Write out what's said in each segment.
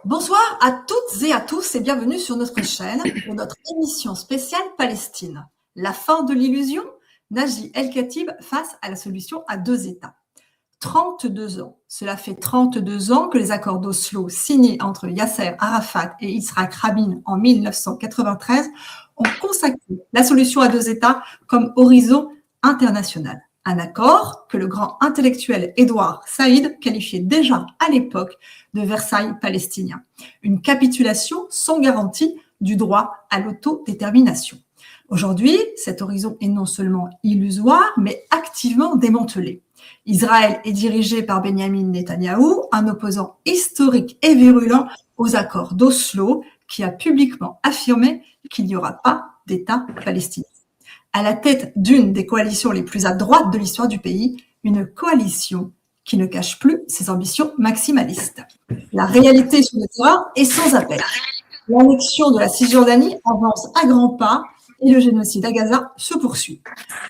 Bonsoir à toutes et à tous et bienvenue sur notre chaîne pour notre émission spéciale Palestine. La fin de l'illusion, Naji El-Khatib face à la solution à deux États. 32 ans. Cela fait 32 ans que les accords d'Oslo signés entre Yasser Arafat et Yitzhak Rabin en 1993 ont consacré la solution à deux États comme horizon international. Un accord que le grand intellectuel Édouard Saïd qualifiait déjà à l'époque de Versailles palestinien. Une capitulation sans garantie du droit à l'autodétermination. Aujourd'hui, cet horizon est non seulement illusoire, mais activement démantelé. Israël est dirigé par Benyamin Netanyahou, un opposant historique et virulent aux accords d'Oslo, qui a publiquement affirmé qu'il n'y aura pas d'État palestinien. À la tête d'une des coalitions les plus à droite de l'histoire du pays, une coalition qui ne cache plus ses ambitions maximalistes. La réalité sur le terrain est sans appel. L'annexion de la Cisjordanie avance à grands pas et le génocide à Gaza se poursuit.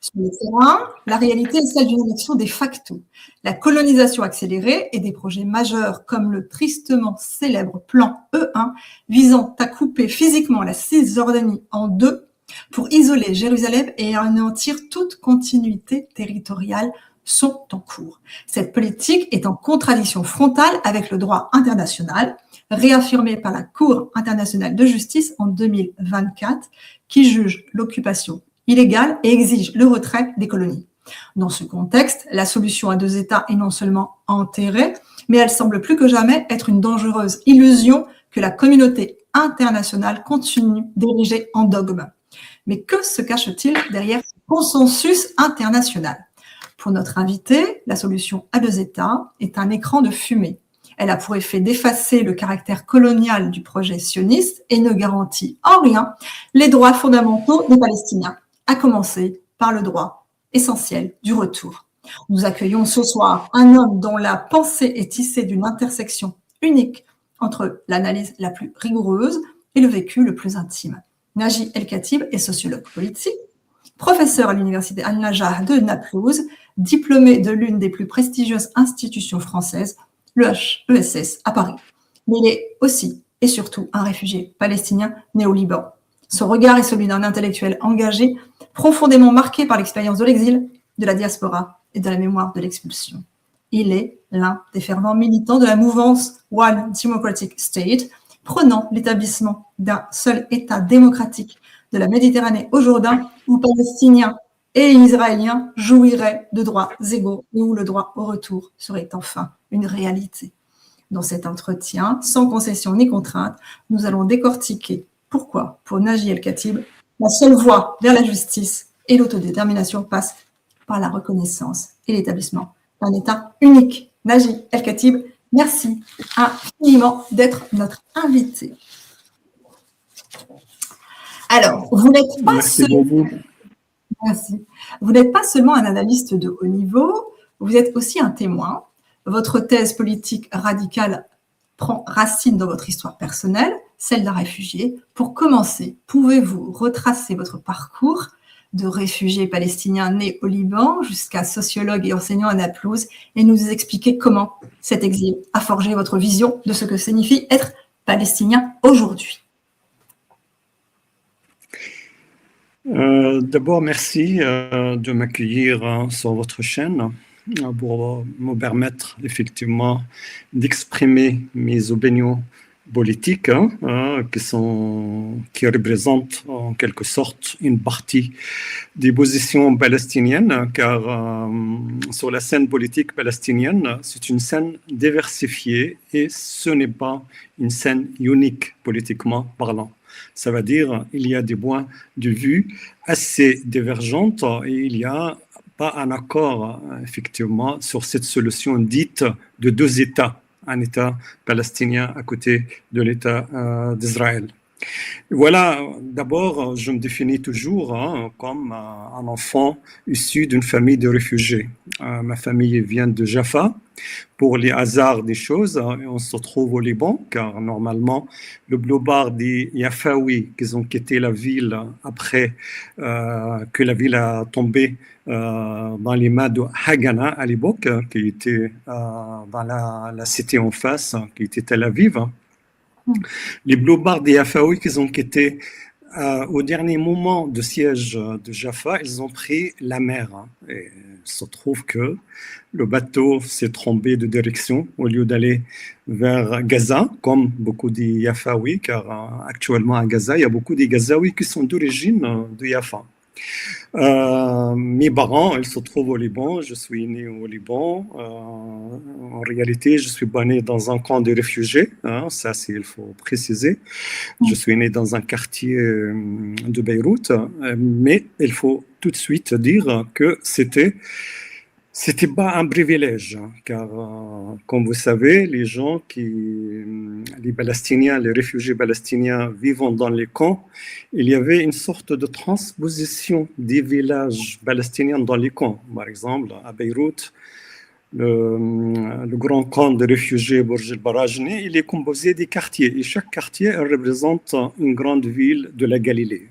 Sur le terrain, la réalité est celle d'une annexion de facto. La colonisation accélérée et des projets majeurs comme le tristement célèbre plan E1 visant à couper physiquement la Cisjordanie en deux pour isoler Jérusalem et anéantir toute continuité territoriale sont en cours. Cette politique est en contradiction frontale avec le droit international, réaffirmé par la Cour internationale de justice en 2024, qui juge l'occupation illégale et exige le retrait des colonies. Dans ce contexte, la solution à deux États est non seulement enterrée, mais elle semble plus que jamais être une dangereuse illusion que la communauté internationale continue d'ériger en dogme. Mais que se cache-t-il derrière ce consensus international ? Pour notre invité, la solution à deux États est un écran de fumée. Elle a pour effet d'effacer le caractère colonial du projet sioniste et ne garantit en rien les droits fondamentaux des Palestiniens, à commencer par le droit essentiel du retour. Nous accueillons ce soir un homme dont la pensée est tissée d'une intersection unique entre l'analyse la plus rigoureuse et le vécu le plus intime. Naji El-Khatib est sociologue politique, professeur à l'université Al-Najah de Naplouse, diplômé de l'une des plus prestigieuses institutions françaises, le HESS à Paris. Mais il est aussi et surtout un réfugié palestinien né au Liban. Son regard est celui d'un intellectuel engagé, profondément marqué par l'expérience de l'exil, de la diaspora et de la mémoire de l'expulsion. Il est l'un des fervents militants de la mouvance One Democratic State, prônant l'établissement d'un seul État démocratique de la Méditerranée au Jourdain, où Palestiniens et Israéliens jouiraient de droits égaux et où le droit au retour serait enfin une réalité. Dans cet entretien, sans concession ni contrainte, nous allons décortiquer pourquoi, pour Naji El-Khatib, la seule voie vers la justice et l'autodétermination passe par la reconnaissance et l'établissement d'un État unique. Naji El-Khatib, merci infiniment d'être notre invité. Alors, vous n'êtes pas Vous n'êtes pas seulement un analyste de haut niveau, vous êtes aussi un témoin. Votre thèse politique radicale prend racine dans votre histoire personnelle, celle d'un réfugié. Pour commencer, pouvez-vous retracer votre parcours de réfugié palestinien né au Liban jusqu'à sociologue et enseignant à Naplouse et nous expliquer comment cet exil a forgé votre vision de ce que signifie être palestinien aujourd'hui? D'abord, merci de m'accueillir sur votre chaîne pour me permettre effectivement d'exprimer mes opinions politiques qui représentent en quelque sorte une partie des positions palestiniennes, car sur la scène politique palestinienne, c'est une scène diversifiée et ce n'est pas une scène unique politiquement parlant. Ça veut dire qu'il y a des points de vue assez divergentes et il n'y a pas un accord, effectivement, sur cette solution dite de deux États, un État palestinien à côté de l'État d'Israël. Voilà, d'abord, je me définis toujours comme un enfant issu d'une famille de réfugiés. Ma famille vient de Jaffa. Pour les hasards des choses, on se trouve au Liban, car normalement, le plupart des Yafaouis qui ont quitté la ville après que la ville a tombé dans les mains de Haganah à l'époque, qui était dans la cité en face, qui était Tel Aviv. Les blobards des Yafaouis qui ont quitté au dernier moment de siège de Jaffa, ils ont pris la mer. Et il se trouve que le bateau s'est trompé de direction au lieu d'aller vers Gaza, comme beaucoup des Yafaouis, car actuellement à Gaza, il y a beaucoup des Gazaouis qui sont d'origine de Jaffa. Mes parents, ils se trouvent au Liban. Je suis né au Liban. En réalité, je suis pas né dans un camp de réfugiés. Ça, il faut préciser. Je suis né dans un quartier de Beyrouth, mais il faut tout de suite dire que c'était pas un privilège, car comme vous savez, les Palestiniens, les réfugiés palestiniens vivant dans les camps, il y avait une sorte de transposition des villages palestiniens dans les camps. Par exemple, à Beyrouth, le grand camp de réfugiés Bourj el-Barajni, il est composé des quartiers, et chaque quartier représente une grande ville de la Galilée.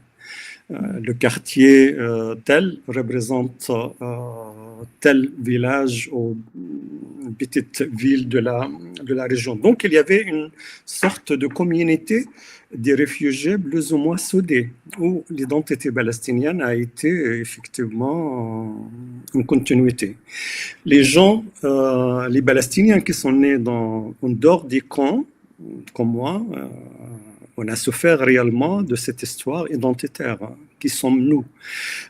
Le quartier tel représente tel village ou une petite ville de la région. Donc, il y avait une sorte de communauté des réfugiés plus ou moins soudés, où l'identité palestinienne a été effectivement une continuité. Les gens, les Palestiniens qui sont nés en dehors des camps, comme moi, on a souffert réellement de cette histoire identitaire. Qui sommes-nous?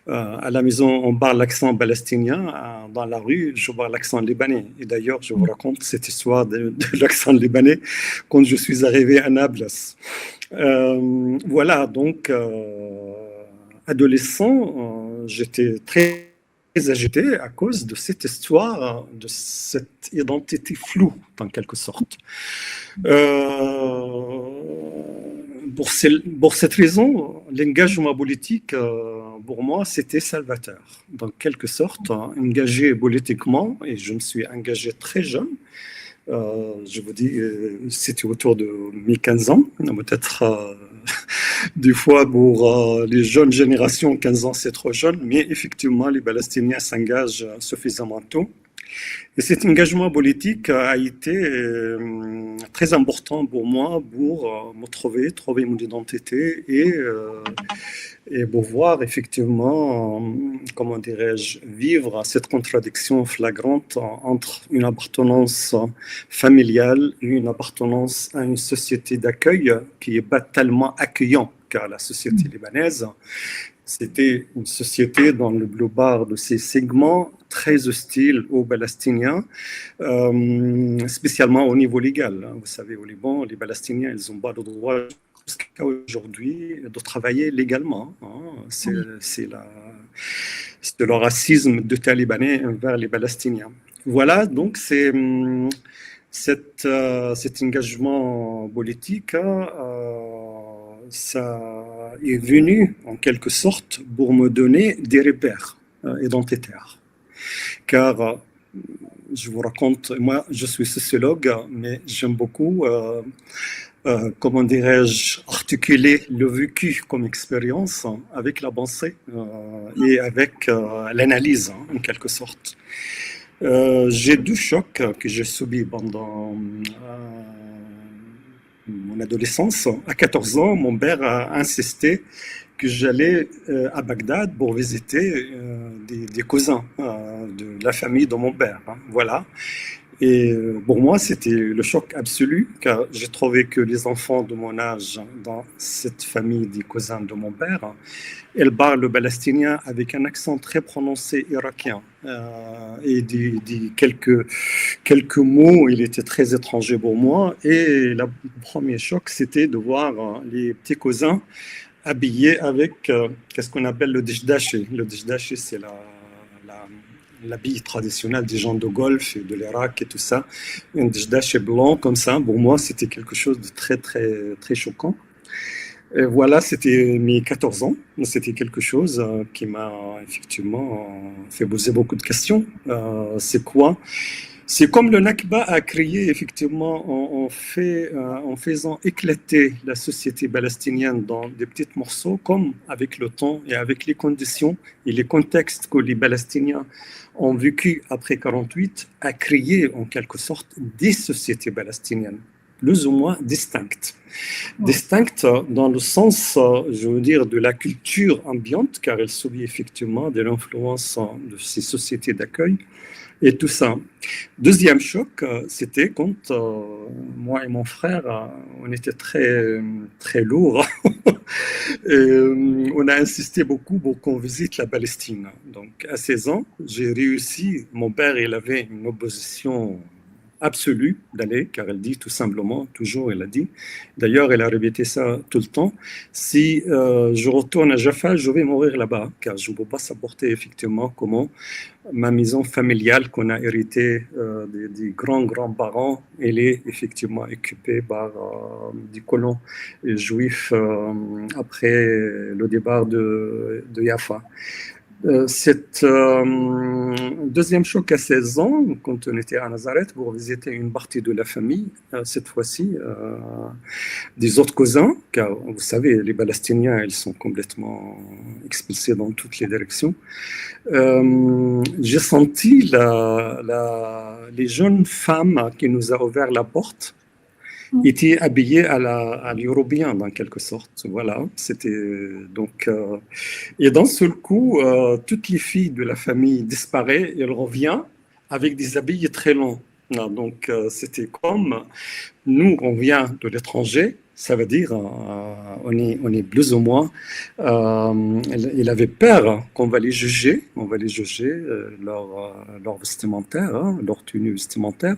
À la maison, on parle l'accent palestinien. Dans la rue, je parle l'accent libanais. Et d'ailleurs, je vous raconte cette histoire de l'accent libanais quand je suis arrivé à Naples. Voilà, donc, adolescent, j'étais très agité à cause de cette histoire, de cette identité floue, en quelque sorte. Pour cette raison, l'engagement politique, pour moi, c'était salvateur. En quelque sorte, engagé politiquement, et je me suis engagé très jeune. Je vous dis, c'était autour de mes 15 ans, peut-être des fois pour les jeunes générations, 15 ans c'est trop jeune, mais effectivement les Palestiniens s'engagent suffisamment tôt. Et cet engagement politique a été très important pour moi pour me trouver mon identité et pouvoir effectivement, comment dirais-je, vivre cette contradiction flagrante entre une appartenance familiale et une appartenance à une société d'accueil qui n'est pas tellement accueillante, car la société libanaise, c'était une société dans le global de ses segments très hostile aux Palestiniens, spécialement au niveau légal. Vous savez, au Liban, les Palestiniens, ils n'ont pas le droit jusqu'à aujourd'hui de travailler légalement. C'est le racisme de Talibanais envers les Palestiniens. Voilà, donc c'est cet engagement politique, ça est venu en quelque sorte pour me donner des repères identitaires. Car je vous raconte, moi je suis sociologue, mais j'aime beaucoup, comment dirais-je, articuler le vécu comme expérience avec la pensée et avec l'analyse en quelque sorte. J'ai deux chocs que j'ai subis pendant mon adolescence. À 14 ans, mon père a insisté que j'allais à Bagdad pour visiter des cousins de la famille de mon père. Voilà. Et pour moi, c'était le choc absolu, car j'ai trouvé que les enfants de mon âge dans cette famille des cousins de mon père, elles parlent le palestinien avec un accent très prononcé irakien. Et quelques mots, il était très étranger pour moi. Et le premier choc, c'était de voir les petits cousins habillés avec qu'est-ce qu'on appelle le dishdashi. Le dishdashi, c'est l'habit traditionnel des gens de Golfe et de l'Irak et tout ça. Un dishdashi blanc comme ça, pour moi, c'était quelque chose de très, très, très choquant. Et voilà, c'était mes 14 ans. C'était quelque chose qui m'a effectivement fait poser beaucoup de questions. C'est quoi? C'est comme le Nakba a créé effectivement en faisant éclater la société palestinienne dans des petits morceaux, comme avec le temps et avec les conditions et les contextes que les Palestiniens ont vécu après 48, a créé en quelque sorte des sociétés palestiniennes. plus ou moins distinctes. Distinctes dans le sens, je veux dire, de la culture ambiante, car elle subit effectivement de l'influence de ces sociétés d'accueil et tout ça. Deuxième choc, c'était quand moi et mon frère, on était très lourds. On a insisté beaucoup pour qu'on visite la Palestine. Donc, à 16 ans, j'ai réussi. Mon père, il avait une opposition absolue d'aller, car elle dit tout simplement, toujours, elle a dit. D'ailleurs, elle a répété ça tout le temps. Si je retourne à Jaffa, je vais mourir là-bas, car je ne peux pas supporter effectivement comment ma maison familiale qu'on a héritée des grands-grands-parents, elle est effectivement occupée par des colons juifs après le départ de Jaffa. Cette deuxième choc à 16 ans, quand on était à Nazareth pour visiter une partie de la famille, cette fois-ci des autres cousins, car vous savez, les Palestiniens, ils sont complètement expulsés dans toutes les directions. J'ai senti les jeunes femmes qui nous a ouvert la porte étaient habillées à l'européen, dans quelque sorte. Voilà, c'était donc... et d'un seul coup, toutes les filles de la famille disparaissent et elles reviennent avec des habits très longs. Donc, c'était comme... Nous, on vient de l'étranger, ça veut dire on est plus ou moins... il avait peur qu'on va les juger, leur vestimentaire, leur tenue vestimentaire,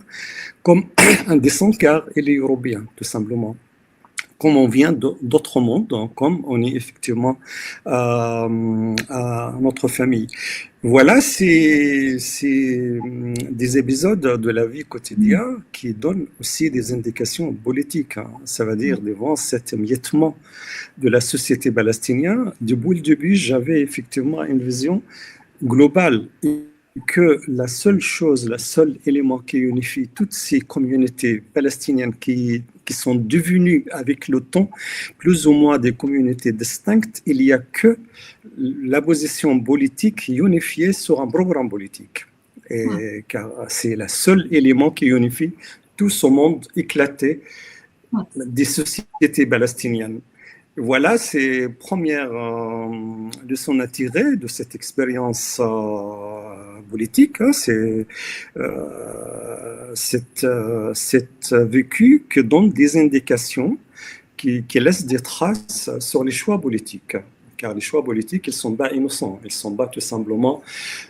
comme indécent car il est européen, tout simplement. Comme on vient d'autres mondes, comme on est effectivement à notre famille. Voilà, c'est des épisodes de la vie quotidienne qui donnent aussi des indications politiques. Ça veut dire, devant cet émiettement de la société palestinienne, depuis le début, j'avais effectivement une vision globale. Que la seule élément qui unifie toutes ces communautés palestiniennes qui sont devenues avec le temps plus ou moins des communautés distinctes, il n'y a que la position politique unifiée sur un programme politique. Car c'est le seul élément qui unifie tout ce monde éclaté des sociétés palestiniennes. Voilà, c'est première leçon à tirer de cette expérience politique, c'est cette vécu qui donne des indications qui laissent des traces sur les choix politiques. Car les choix politiques, ils ne sont pas innocents. Ils sont pas tout simplement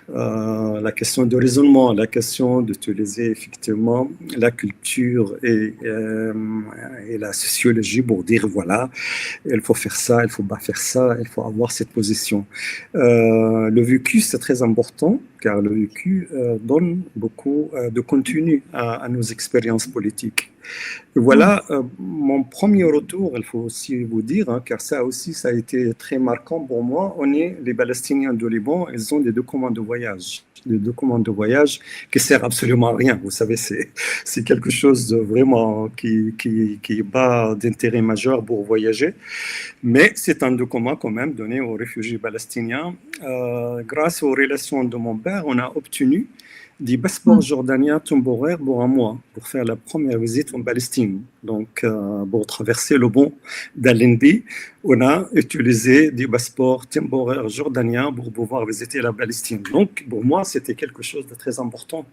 la question de raisonnement, la question d'utiliser effectivement la culture et la sociologie pour dire voilà, il faut faire ça, il ne faut pas faire ça, il faut avoir cette position. Le vécu, c'est très important, car le vécu donne beaucoup de contenu à nos expériences politiques. Et voilà, mon premier retour, il faut aussi vous dire, car ça aussi, ça a été très marquant pour moi. Les Palestiniens du Liban, ils ont des documents de voyage. Des documents de voyage qui ne servent absolument à rien. Vous savez, c'est quelque chose de vraiment qui n'est pas d'intérêt majeur pour voyager. Mais c'est un document quand même donné aux réfugiés palestiniens. Grâce aux relations de mon père, on a obtenu des passeports jordaniens temporaires pour un mois, pour faire la première visite en Palestine. Donc, pour traverser le pont d'Al-Lendi, on a utilisé des passeports temporaires jordaniens pour pouvoir visiter la Palestine. Donc, pour moi, c'était quelque chose de très important.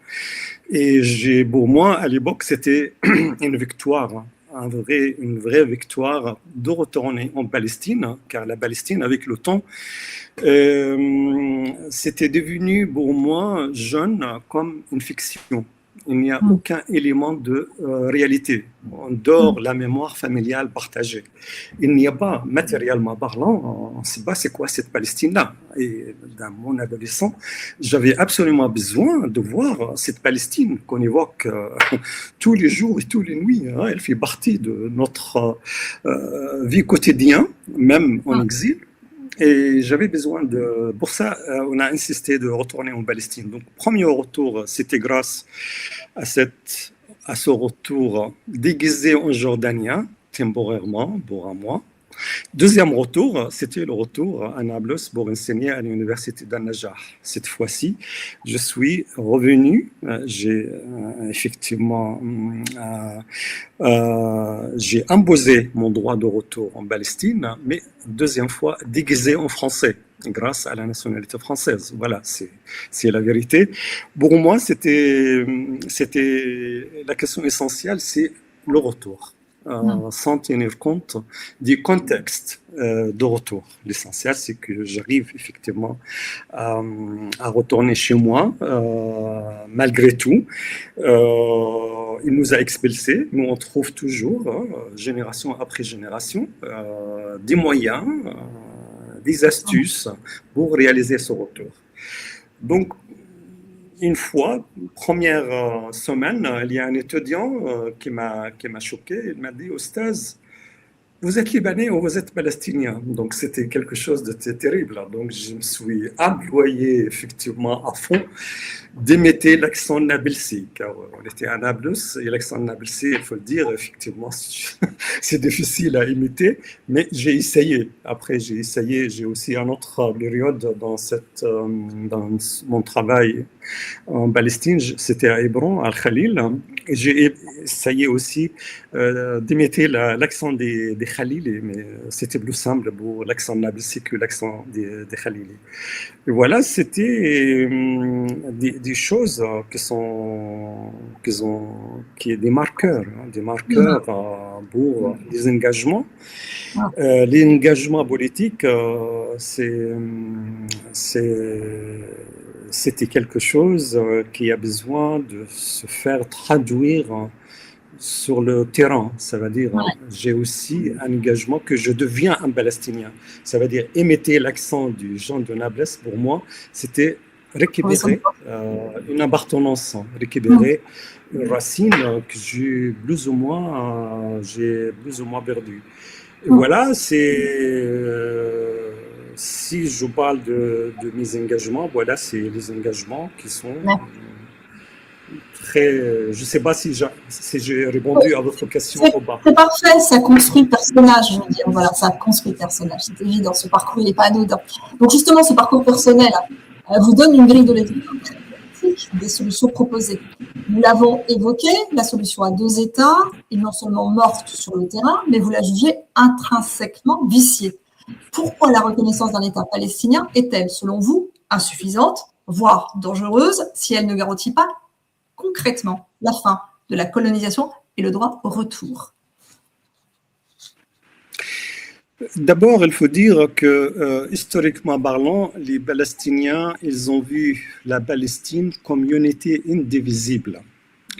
Et pour moi, à l'époque, c'était une victoire. Une vraie victoire de retourner en Palestine, car la Palestine, avec le temps, c'était devenu pour moi, jeune, comme une fiction. Il n'y a aucun élément de réalité, en dehors de la mémoire familiale partagée. Il n'y a pas, matériellement parlant, on ne sait pas c'est quoi cette Palestine-là. Et dans mon adolescent, j'avais absolument besoin de voir cette Palestine qu'on évoque tous les jours et toutes les nuits. Elle fait partie de notre vie quotidienne, même en exil. Et j'avais besoin de... Pour ça, on a insisté de retourner en Palestine. Donc, premier retour, c'était grâce à ce retour déguisé en jordanien, temporairement, pour un mois. Deuxième retour, c'était le retour à Nablus pour enseigner à l'université d'Al-Najah. Cette fois-ci, je suis revenu. J'ai effectivement j'ai imposé mon droit de retour en Palestine, mais deuxième fois déguisé en français, grâce à la nationalité française. Voilà, c'est la vérité. Pour moi, c'était la question essentielle, c'est le retour. Sans tenir compte du contexte de retour. L'essentiel, c'est que j'arrive effectivement à retourner chez moi, malgré tout. Il nous a expulsés. Nous, on trouve toujours, génération après génération, des moyens, des astuces pour réaliser ce retour. Donc, une fois, première semaine, il y a un étudiant qui m'a choqué. Il m'a dit, Ostaz, vous êtes Libanais ou vous êtes Palestinien? Donc c'était quelque chose de terrible. Donc je me suis employé effectivement à fond d'imiter l'accent nablisi, car on était à Nablus et l'accent nablisi, il faut le dire, effectivement, c'est difficile à imiter, mais j'ai essayé. Après, j'ai aussi une autre période dans mon travail en Palestine, c'était à Hébron, à Al-Khalil, et j'ai essayé aussi d'imiter l'accent des Khalili, mais c'était plus simple pour l'accent nablisi que l'accent des Khalili. Et voilà, c'était des choses qui est des marqueurs pour les engagements. L'engagement politique, c'était quelque chose qui a besoin de se faire traduire sur le terrain. Ça veut dire, j'ai aussi un engagement que je deviens un Palestinien. Ça veut dire, imiter l'accent du Jean de Nablus, pour moi, c'était récupérer une appartenance, récupérer une racine que j'ai plus ou moins perdue. Et voilà, si je parle de mes engagements, voilà, c'est les engagements qui sont très... je ne sais pas si j'ai répondu à votre question ou pas. C'est parfait, ça construit le personnage, je veux dire. Voilà, ça construit le personnage. C'est évident, ce parcours, il n'est pas anodin. Donc justement, ce parcours personnel vous donne une grille de lecture des solutions proposées. Nous l'avons évoqué, la solution à 2 États est non seulement morte sur le terrain, mais vous la jugez intrinsèquement viciée. Pourquoi la reconnaissance d'un État palestinien est-elle, selon vous, insuffisante, voire dangereuse, si elle ne garantit pas concrètement la fin de la colonisation et le droit au retour? D'abord, il faut dire que, historiquement parlant, les Palestiniens, ils ont vu la Palestine comme une unité indivisible.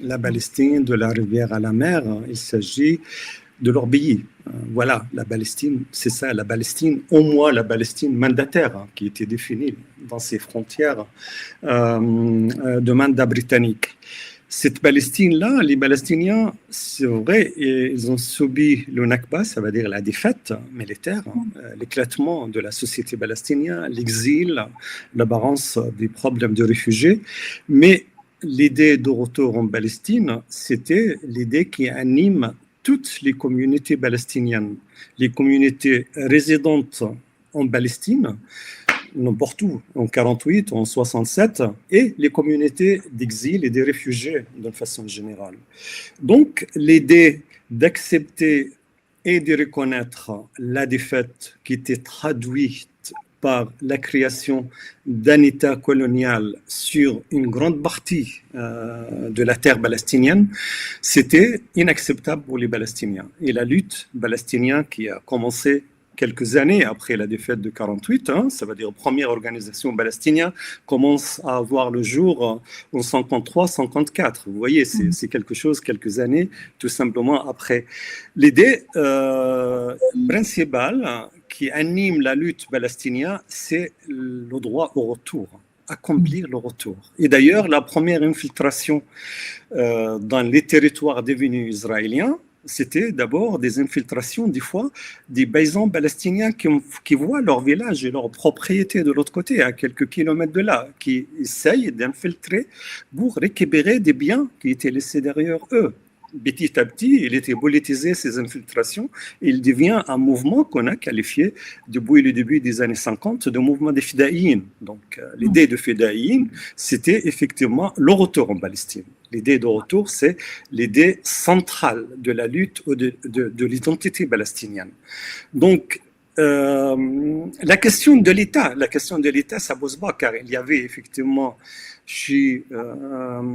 La Palestine, de la rivière à la mer, il s'agit de leur pays. Voilà, la Palestine, c'est ça, la Palestine, au moins la Palestine mandataire, qui était définie dans ses frontières de mandat britannique. Cette Palestine-là, les Palestiniens, c'est vrai, ils ont subi le Nakba, ça veut dire la défaite militaire, l'éclatement de la société palestinienne, l'exil, l'apparence des problèmes de réfugiés. Mais l'idée de retour en Palestine, c'était l'idée qui anime toutes les communautés palestiniennes, les communautés résidentes en Palestine, n'importe où, en 48, en 67, et les communautés d'exil et des réfugiés d'une façon générale. Donc, l'idée d'accepter et de reconnaître la défaite qui était traduite par la création d'un État colonial sur une grande partie de la terre palestinienne, c'était inacceptable pour les Palestiniens. Et la lutte palestinienne qui a commencé quelques années après la défaite de 48, ça veut dire la première organisation palestinienne commence à voir le jour en 53-54. Vous voyez, c'est quelque chose, quelques années, tout simplement après. L'idée principale qui anime la lutte palestinienne, c'est le droit au retour, accomplir le retour. Et d'ailleurs, la première infiltration dans les territoires devenus israéliens, c'était d'abord des infiltrations, des fois, des paysans palestiniens qui voient leur village et leur propriété de l'autre côté, à quelques kilomètres de là, qui essayent d'infiltrer pour récupérer des biens qui étaient laissés derrière eux. petit à petit, il était politisé, ces infiltrations. Il devient un mouvement qu'on a qualifié, depuis le début des années 50, de mouvement des Fidaïn. Donc, l'idée de Fidaïn, c'était effectivement le retour en Palestine. L'idée de retour, c'est l'idée centrale de la lutte ou de l'identité palestinienne. Donc, la question de l'État, ça pose pas, car il y avait effectivement chez le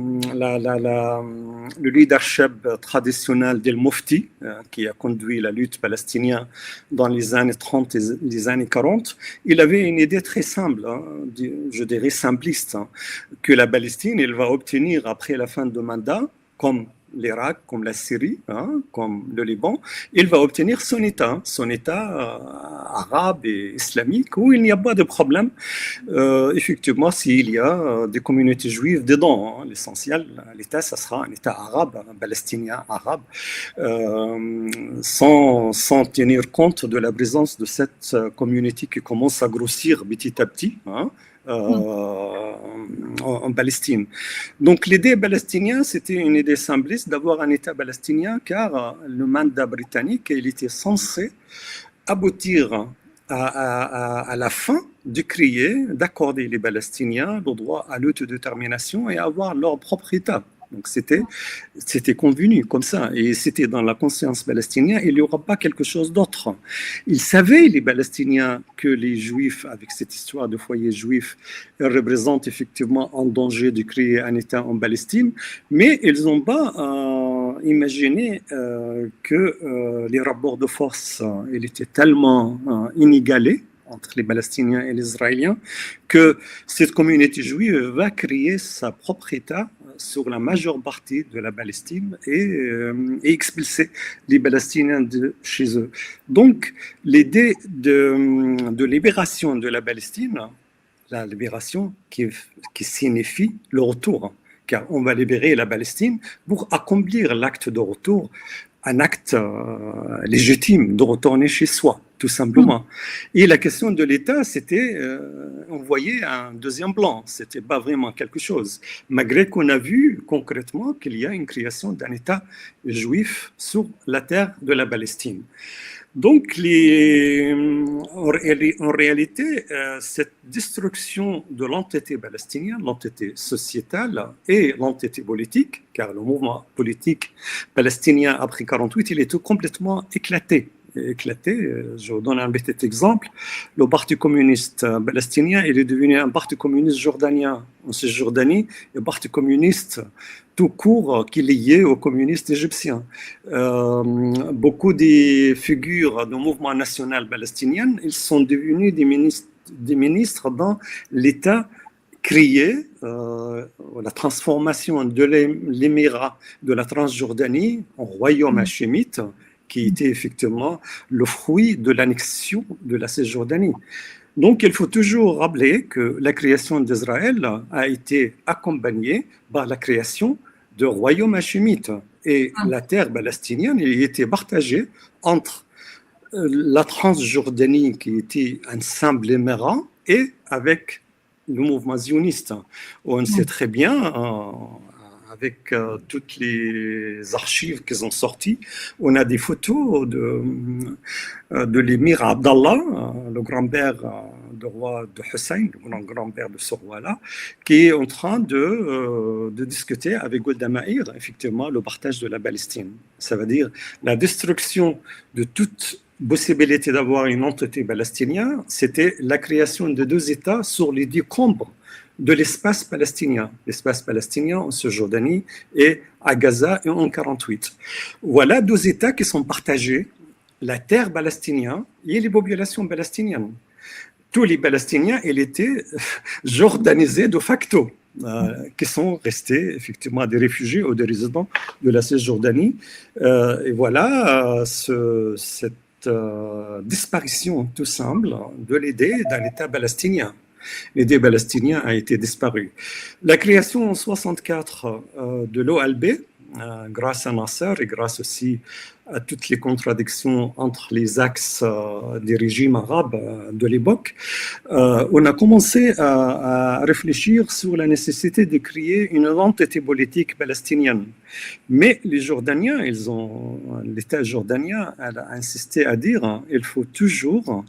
leadership traditionnel del Mufti, qui a conduit la lutte palestinienne dans les années 30 et les années 40, il avait une idée très simple, je dirais simpliste, que la Palestine, elle va obtenir après la fin de mandat, comme l'Irak, comme la Syrie, comme le Liban, il va obtenir son État arabe et islamique, où il n'y a pas de problème, effectivement, s'il y a des communautés juives dedans. L'essentiel, l'État, ça sera un État arabe, un palestinien arabe, sans tenir compte de la présence de cette communauté qui commence à grossir petit à petit, en Palestine. Donc l'idée palestinienne, c'était une idée simpliste d'avoir un État palestinien, car le mandat britannique, il était censé aboutir à la fin de créer, d'accorder les Palestiniens le droit à l'autodétermination et avoir leur propre État. Donc c'était convenu comme ça, et c'était dans la conscience palestinienne, il n'y aura pas quelque chose d'autre. Ils savaient, les Palestiniens, que les Juifs, avec cette histoire de foyer juif, représentent effectivement un danger de créer un État en Palestine, mais ils n'ont pas imaginé que les rapports de force ils étaient tellement inégalés entre les Palestiniens et les Israéliens, que cette communauté juive va créer sa propre État sur la majeure partie de la Palestine et expulser les Palestiniens de chez eux. Donc, l'idée de libération de la Palestine, la libération qui signifie le retour, car on va libérer la Palestine pour accomplir l'acte de retour, un acte légitime de retourner chez soi, tout simplement. Et la question de l'État, c'était, on voyait un deuxième plan, c'était pas vraiment quelque chose, malgré qu'on a vu concrètement qu'il y a une création d'un État juif sur la terre de la Palestine. Donc, en réalité, cette destruction de l'entité palestinienne, l'entité sociétale et l'entité politique, car le mouvement politique palestinien après 1948, il est complètement éclaté. Je vous donne un petit exemple. Le Parti communiste palestinien, il est devenu un parti communiste jordanien en Cisjordanie, et un parti communiste tout court qui est lié aux communistes égyptiens. Beaucoup des figures du mouvement national palestinien, ils sont devenus des ministres dans l'État créé, la transformation de l'émirat de la Transjordanie en royaume hachémite, qui était effectivement le fruit de l'annexion de la Cisjordanie. Donc, il faut toujours rappeler que la création d'Israël a été accompagnée par la création de royaume hachémite. Et la terre palestinienne elle était partagée entre la Transjordanie, qui était un simple émirat, et avec le mouvement zioniste. On sait très bien, avec toutes les archives qui sont sorties, on a des photos de l'émir Abdallah, le grand-père du roi de Hussein, le grand-père de ce roi-là, qui est en train de discuter avec Golda Meir, effectivement, le partage de la Palestine. Ça veut dire la destruction de toute possibilité d'avoir une entité palestinienne, c'était la création de deux États sur les décombres de l'espace palestinien en Cisjordanie et à Gaza et en 1948. Voilà deux États qui sont partagés, la terre palestinienne et les populations palestiniennes. Tous les Palestiniens, ils étaient jordanisés de facto, qui sont restés effectivement des réfugiés ou des résidents de la Cisjordanie. Et voilà cette disparition tout simple de l'idée d'un État palestinien. L'idée palestinien a été disparue. La création en 1964 de l'OLP, grâce à Nasser et grâce aussi à toutes les contradictions entre les axes des régimes arabes de l'époque, on a commencé à réfléchir sur la nécessité de créer une identité politique palestinienne. Mais les Jordaniens, l'État jordanien a insisté à dire qu'il faut toujours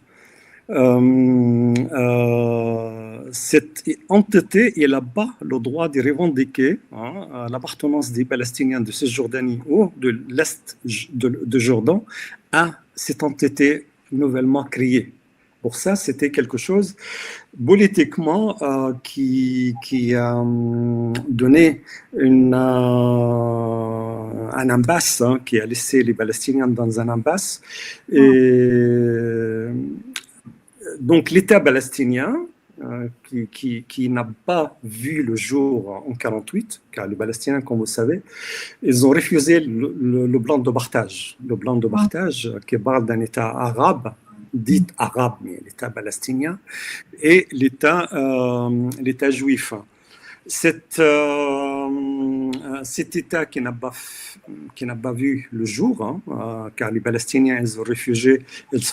cette entité, elle n'a pas le droit de revendiquer l'appartenance des Palestiniens de Cisjordanie ou de l'Est de Jordan à cette entité nouvellement créée. Pour ça, c'était quelque chose politiquement qui a donné un impasse, qui a laissé les Palestiniens dans un impasse. Et donc l'État palestinien, qui n'a pas vu le jour en 1948, car les Palestiniens, comme vous savez, ils ont refusé le plan de partage. Le plan de partage qui parle d'un État arabe, dit arabe, mais l'État palestinien, et l'État juif. Cet État qui n'a pas vu le jour, car les Palestiniens ils sont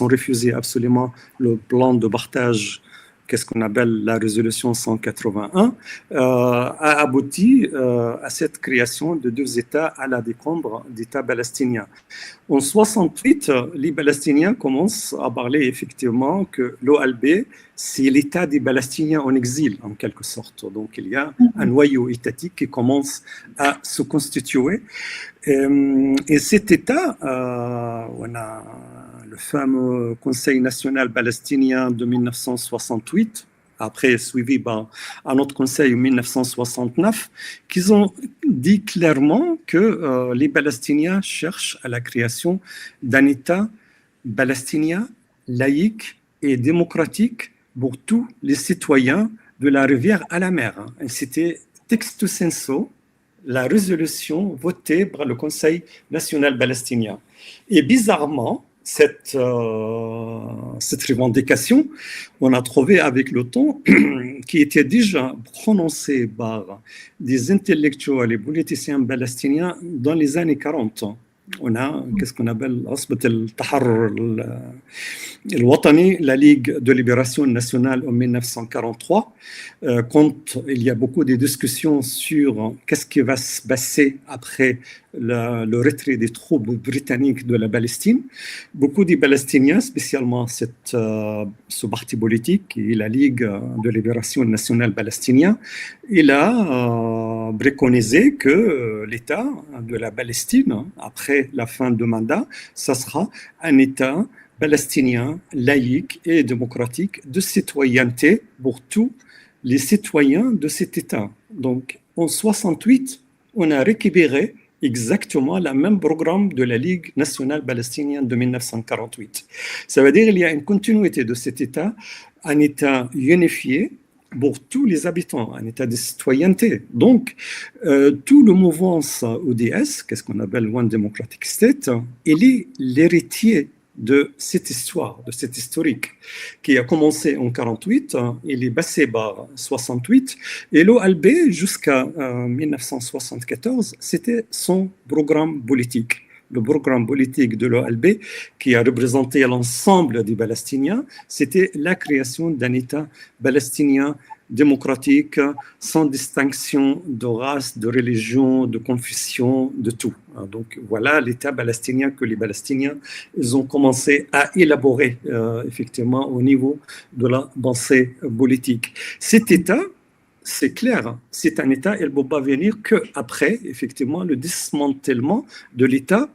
refusés absolument le plan de partage, qu'est-ce qu'on appelle la résolution 181, a abouti à cette création de deux États à la décombre d'États palestiniens. En 1968, les Palestiniens commencent à parler effectivement que l'OLP, c'est l'État des Palestiniens en exil, en quelque sorte. Donc, il y a un noyau étatique qui commence à se constituer. Et cet État, on a le fameux Conseil national palestinien de 1968, après suivi par un autre conseil en 1969, qui ont dit clairement que les Palestiniens cherchent à la création d'un État palestinien laïque et démocratique pour tous les citoyens de la rivière à la mer. Et c'était texto sensu la résolution votée par le Conseil national palestinien. Et bizarrement, cette revendication, on a trouvé avec le temps qui était déjà prononcée par des intellectuels et politiciens palestiniens dans les années 40. On a qu'est-ce qu'on appelle la Ligue de libération nationale en 1943, quand il y a beaucoup de discussions sur qu'est-ce qui va se passer après le retrait des troupes britanniques de la Palestine. Beaucoup de Palestiniens, spécialement ce parti politique, qui est la Ligue de libération nationale palestinienne, il a préconisé que l'État de la Palestine, après la fin du mandat, ça sera un État palestinien, laïque et démocratique de citoyenneté pour tous les citoyens de cet État. Donc, en 1968, on a récupéré exactement le même programme de la Ligue nationale palestinienne de 1948. Ça veut dire qu'il y a une continuité de cet État, un État unifié pour tous les habitants, un État de citoyenneté. Donc, tout le mouvement ODS, qu'est-ce qu'on appelle One Democratic State, il est l'héritier de cette histoire, de cette historique qui a commencé en 1948, il est passé par 68, et l'OLP jusqu'à 1974, c'était son programme politique. Le programme politique de l'OLP, qui a représenté l'ensemble des Palestiniens, c'était la création d'un État palestinien démocratique, sans distinction de race, de religion, de confession, de tout. Donc voilà l'État palestinien que les Palestiniens ils ont commencé à élaborer effectivement au niveau de la pensée politique. Cet État, c'est clair, c'est un État, il ne peut pas venir qu'après effectivement le démantèlement de l'État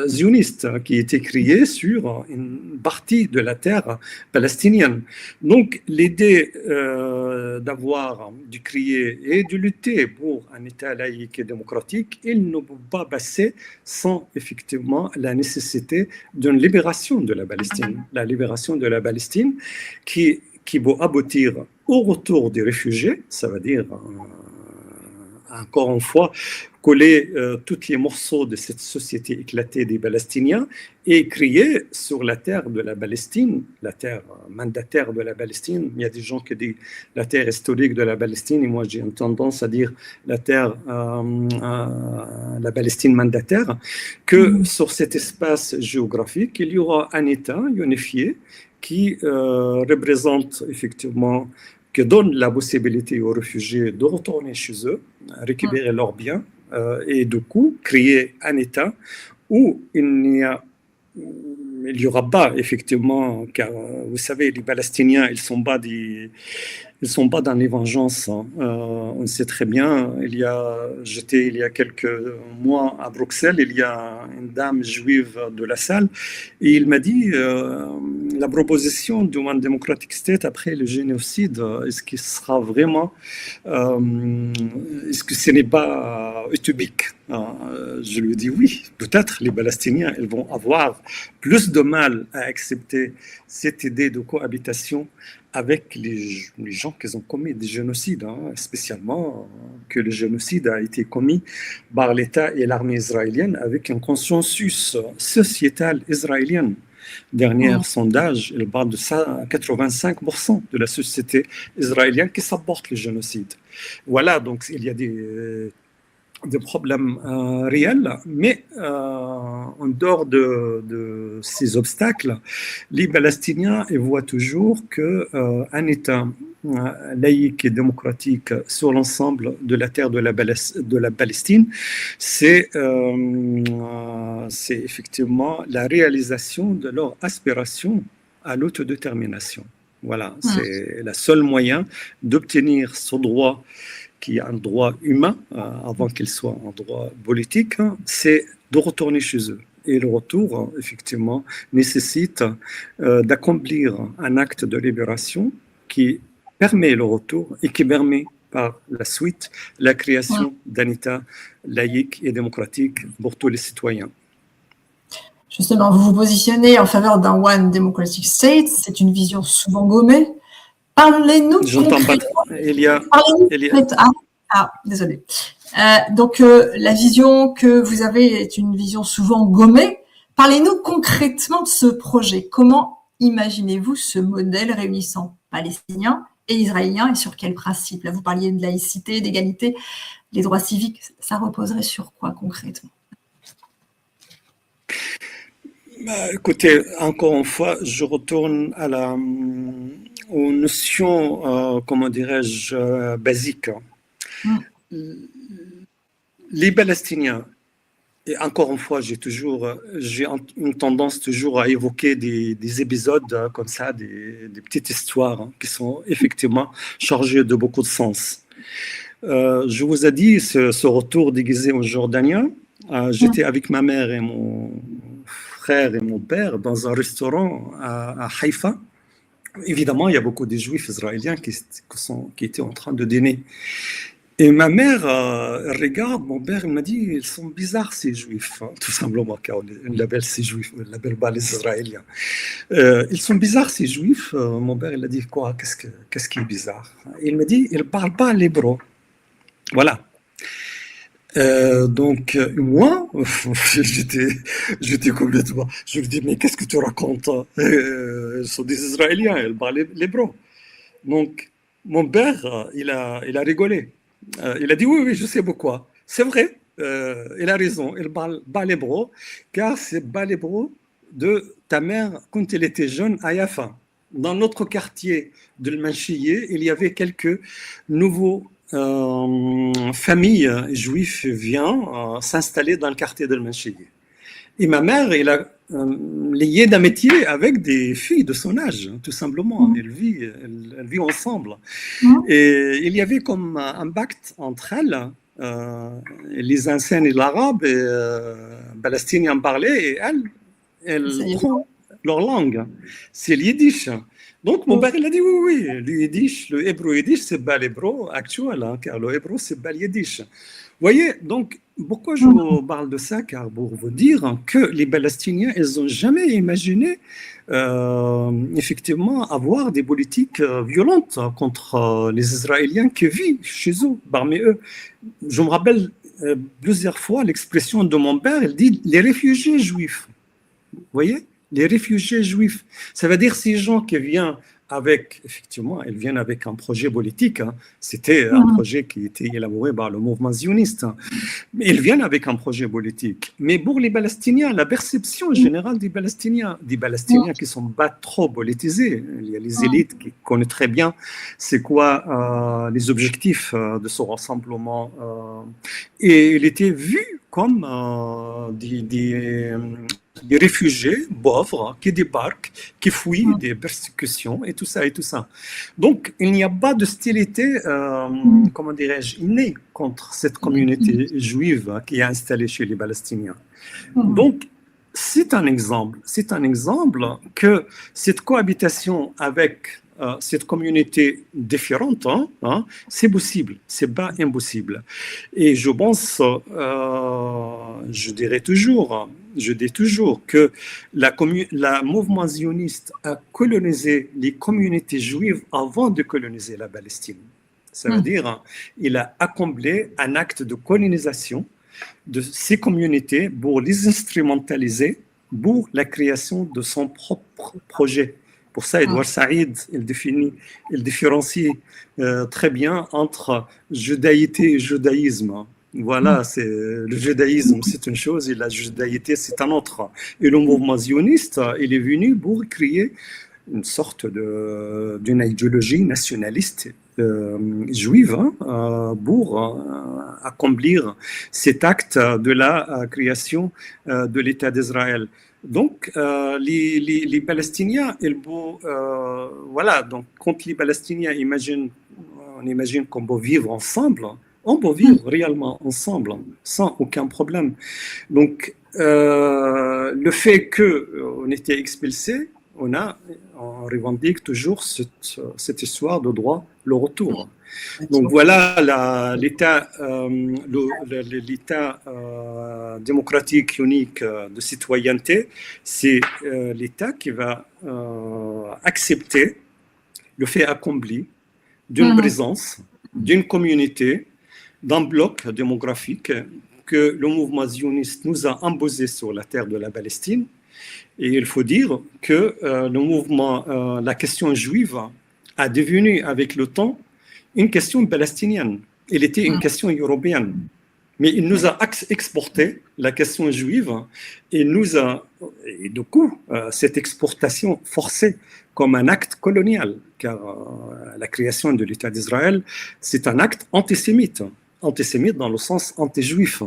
zioniste qui était créé sur une partie de la terre palestinienne. Donc l'idée de créer et de lutter pour un État laïque et démocratique, il ne peut pas passer sans effectivement la nécessité d'une libération de la Palestine. La libération de la Palestine qui va aboutir au retour des réfugiés, ça veut dire encore une fois, coller tous les morceaux de cette société éclatée des Palestiniens et créer sur la terre de la Palestine, la terre mandataire de la Palestine. Il y a des gens qui disent la terre historique de la Palestine, et moi j'ai une tendance à dire la terre, la Palestine mandataire, que sur cet espace géographique, il y aura un État unifié qui représente effectivement, qui donne la possibilité aux réfugiés de retourner chez eux, récupérer leurs biens, et du coup créer un État où il y aura pas effectivement, car vous savez, les Palestiniens, ils sont pas dans les vengeances. Hein. On sait très bien. J'étais il y a quelques mois à Bruxelles. Il y a une dame juive de la salle et il m'a dit la proposition du One Democratic State après le génocide. Est-ce qu'il sera vraiment est-ce que ce n'est pas utopique? Je lui dis oui. Peut-être les Palestiniens ils vont avoir plus de mal à accepter cette idée de cohabitation avec les gens qui ont commis des génocides, hein, spécialement que le génocide a été commis par l'État et l'armée israélienne avec un consensus sociétal israélien. Dernier sondage, il parle de ça, 85% de la société israélienne qui supporte le génocide. Voilà, donc il y a des problèmes réels, mais en dehors de ces obstacles, les Palestiniens voient toujours qu'un État laïque et démocratique sur l'ensemble de la terre de la Palestine, c'est effectivement la réalisation de leur aspiration à l'autodétermination. Voilà, c'est le seul moyen d'obtenir ce droit qui est un droit humain, avant qu'il soit un droit politique, c'est de retourner chez eux. Et le retour, effectivement, nécessite d'accomplir un acte de libération qui permet le retour et qui permet par la suite la création d'un État laïque et démocratique pour tous les citoyens. Justement, vous vous positionnez en faveur d'un One Democratic State, c'est une vision souvent gommée. Parlez-nous concrètement. Désolé. Donc, la vision que vous avez est une vision souvent gommée. Parlez-nous concrètement de ce projet. Comment imaginez-vous ce modèle réunissant Palestiniens et Israéliens et sur quels principes? Là, vous parliez de laïcité, d'égalité, les droits civiques. Ça reposerait sur quoi concrètement? Écoutez, encore une fois, je retourne aux notions, comment dirais-je, basiques. Les Palestiniens, et encore une fois, j'ai une tendance toujours à évoquer des épisodes comme ça, des petites histoires qui sont effectivement chargées de beaucoup de sens. Je vous ai dit ce retour déguisé en Jordanien. J'étais avec ma mère et mon frère et mon père dans un restaurant à Haïfa. Évidemment, il y a beaucoup de juifs israéliens qui étaient en train de dîner. Et ma mère regarde mon père, il m'a dit, ils sont bizarres ces juifs, hein, tout simplement, car on l'appelle ces juifs, on l'appelle pas les Israéliens. Ils sont bizarres ces juifs. Mon père, il a dit quoi? Qu'est-ce qui est bizarre? Il m'a dit, ils ne parlent pas l'hébreu. Voilà. Donc moi, j'étais complètement. Je lui dis mais qu'est-ce que tu racontes? Ils sont des Israéliens, ils parlent l'hébreu. Donc mon père, il a rigolé. Il a dit oui, je sais pourquoi. C'est vrai, il a raison. Il parle pas l'hébreu, car c'est pas l'hébreu de ta mère quand elle était jeune à Yafa. Dans notre quartier de l'Manchiyé, il y avait quelques nouveaux familles juives viennent s'installer dans le quartier de l'Manchiyé. Et ma mère, elle a lié d'amitié avec des filles de son âge, tout simplement. Elles vivent ensemble. Et il y avait comme un pacte entre elles. Les anciens et l'arabe, palestiniens parlaient, et elles prennent leur langue. C'est le yiddish. Donc, mon père, il a dit oui, le yiddish, le hébreu yiddish, c'est pas l'hébreu actuel, hein, car le hébreu, c'est pas le yiddish. Vous voyez, donc, pourquoi je vous parle de ça? Car pour vous dire que les Palestiniens, ils n'ont jamais imaginé, effectivement, avoir des politiques violentes contre les Israéliens qui vivent chez eux, parmi eux. Je me rappelle plusieurs fois l'expression de mon père, il dit les réfugiés juifs. Vous voyez, les réfugiés juifs. Ça veut dire ces gens qui viennent avec, effectivement, ils viennent avec un projet politique. Hein. C'était un projet qui était élaboré par le mouvement zioniste. Hein. Mais ils viennent avec un projet politique. Mais pour les Palestiniens, la perception générale des Palestiniens qui ne sont pas trop politisés, il y a les élites qui connaissent très bien c'est quoi les objectifs de ce rassemblement. Et il était vu comme des réfugiés pauvres qui débarquent, qui fuient des persécutions et tout ça et tout ça. Donc, il n'y a pas d'hostilité, comment dirais-je, innée contre cette communauté juive qui est installée chez les Palestiniens. Donc, c'est un exemple que cette cohabitation avec cette communauté différente, c'est possible, c'est pas impossible. Et je pense, je dis toujours que la mouvement zioniste a colonisé les communautés juives avant de coloniser la Palestine. Ça veut dire il a accompli un acte de colonisation de ces communautés pour les instrumentaliser pour la création de son propre projet. Pour ça, Edouard Saïd, il différencie très bien entre judaïté et judaïsme. Voilà, le judaïsme, c'est une chose, et la judaïté, c'est un autre. Et le mouvement zioniste, il est venu pour créer une sorte d'une idéologie nationaliste juive pour accomplir cet acte de la création de l'État d'Israël. Donc, les Palestiniens, voilà, donc quand les Palestiniens on imagine qu'on peut vivre ensemble, on peut vivre réellement ensemble, sans aucun problème. Donc, le fait qu'on était expulsés, on revendique toujours cette histoire de droit, le retour. Donc voilà l'État démocratique unique de citoyenneté, c'est l'État qui va accepter le fait accompli d'une présence, d'une communauté, d'un bloc démographique que le mouvement zioniste nous a imposé sur la terre de la Palestine. Et il faut dire que le mouvement, la question juive a devenu avec le temps une question palestinienne. Elle était une question européenne. Mais il nous a exporté la question juive et du coup, cette exportation forcée comme un acte colonial, car la création de l'État d'Israël, c'est un acte antisémite dans le sens anti-juif,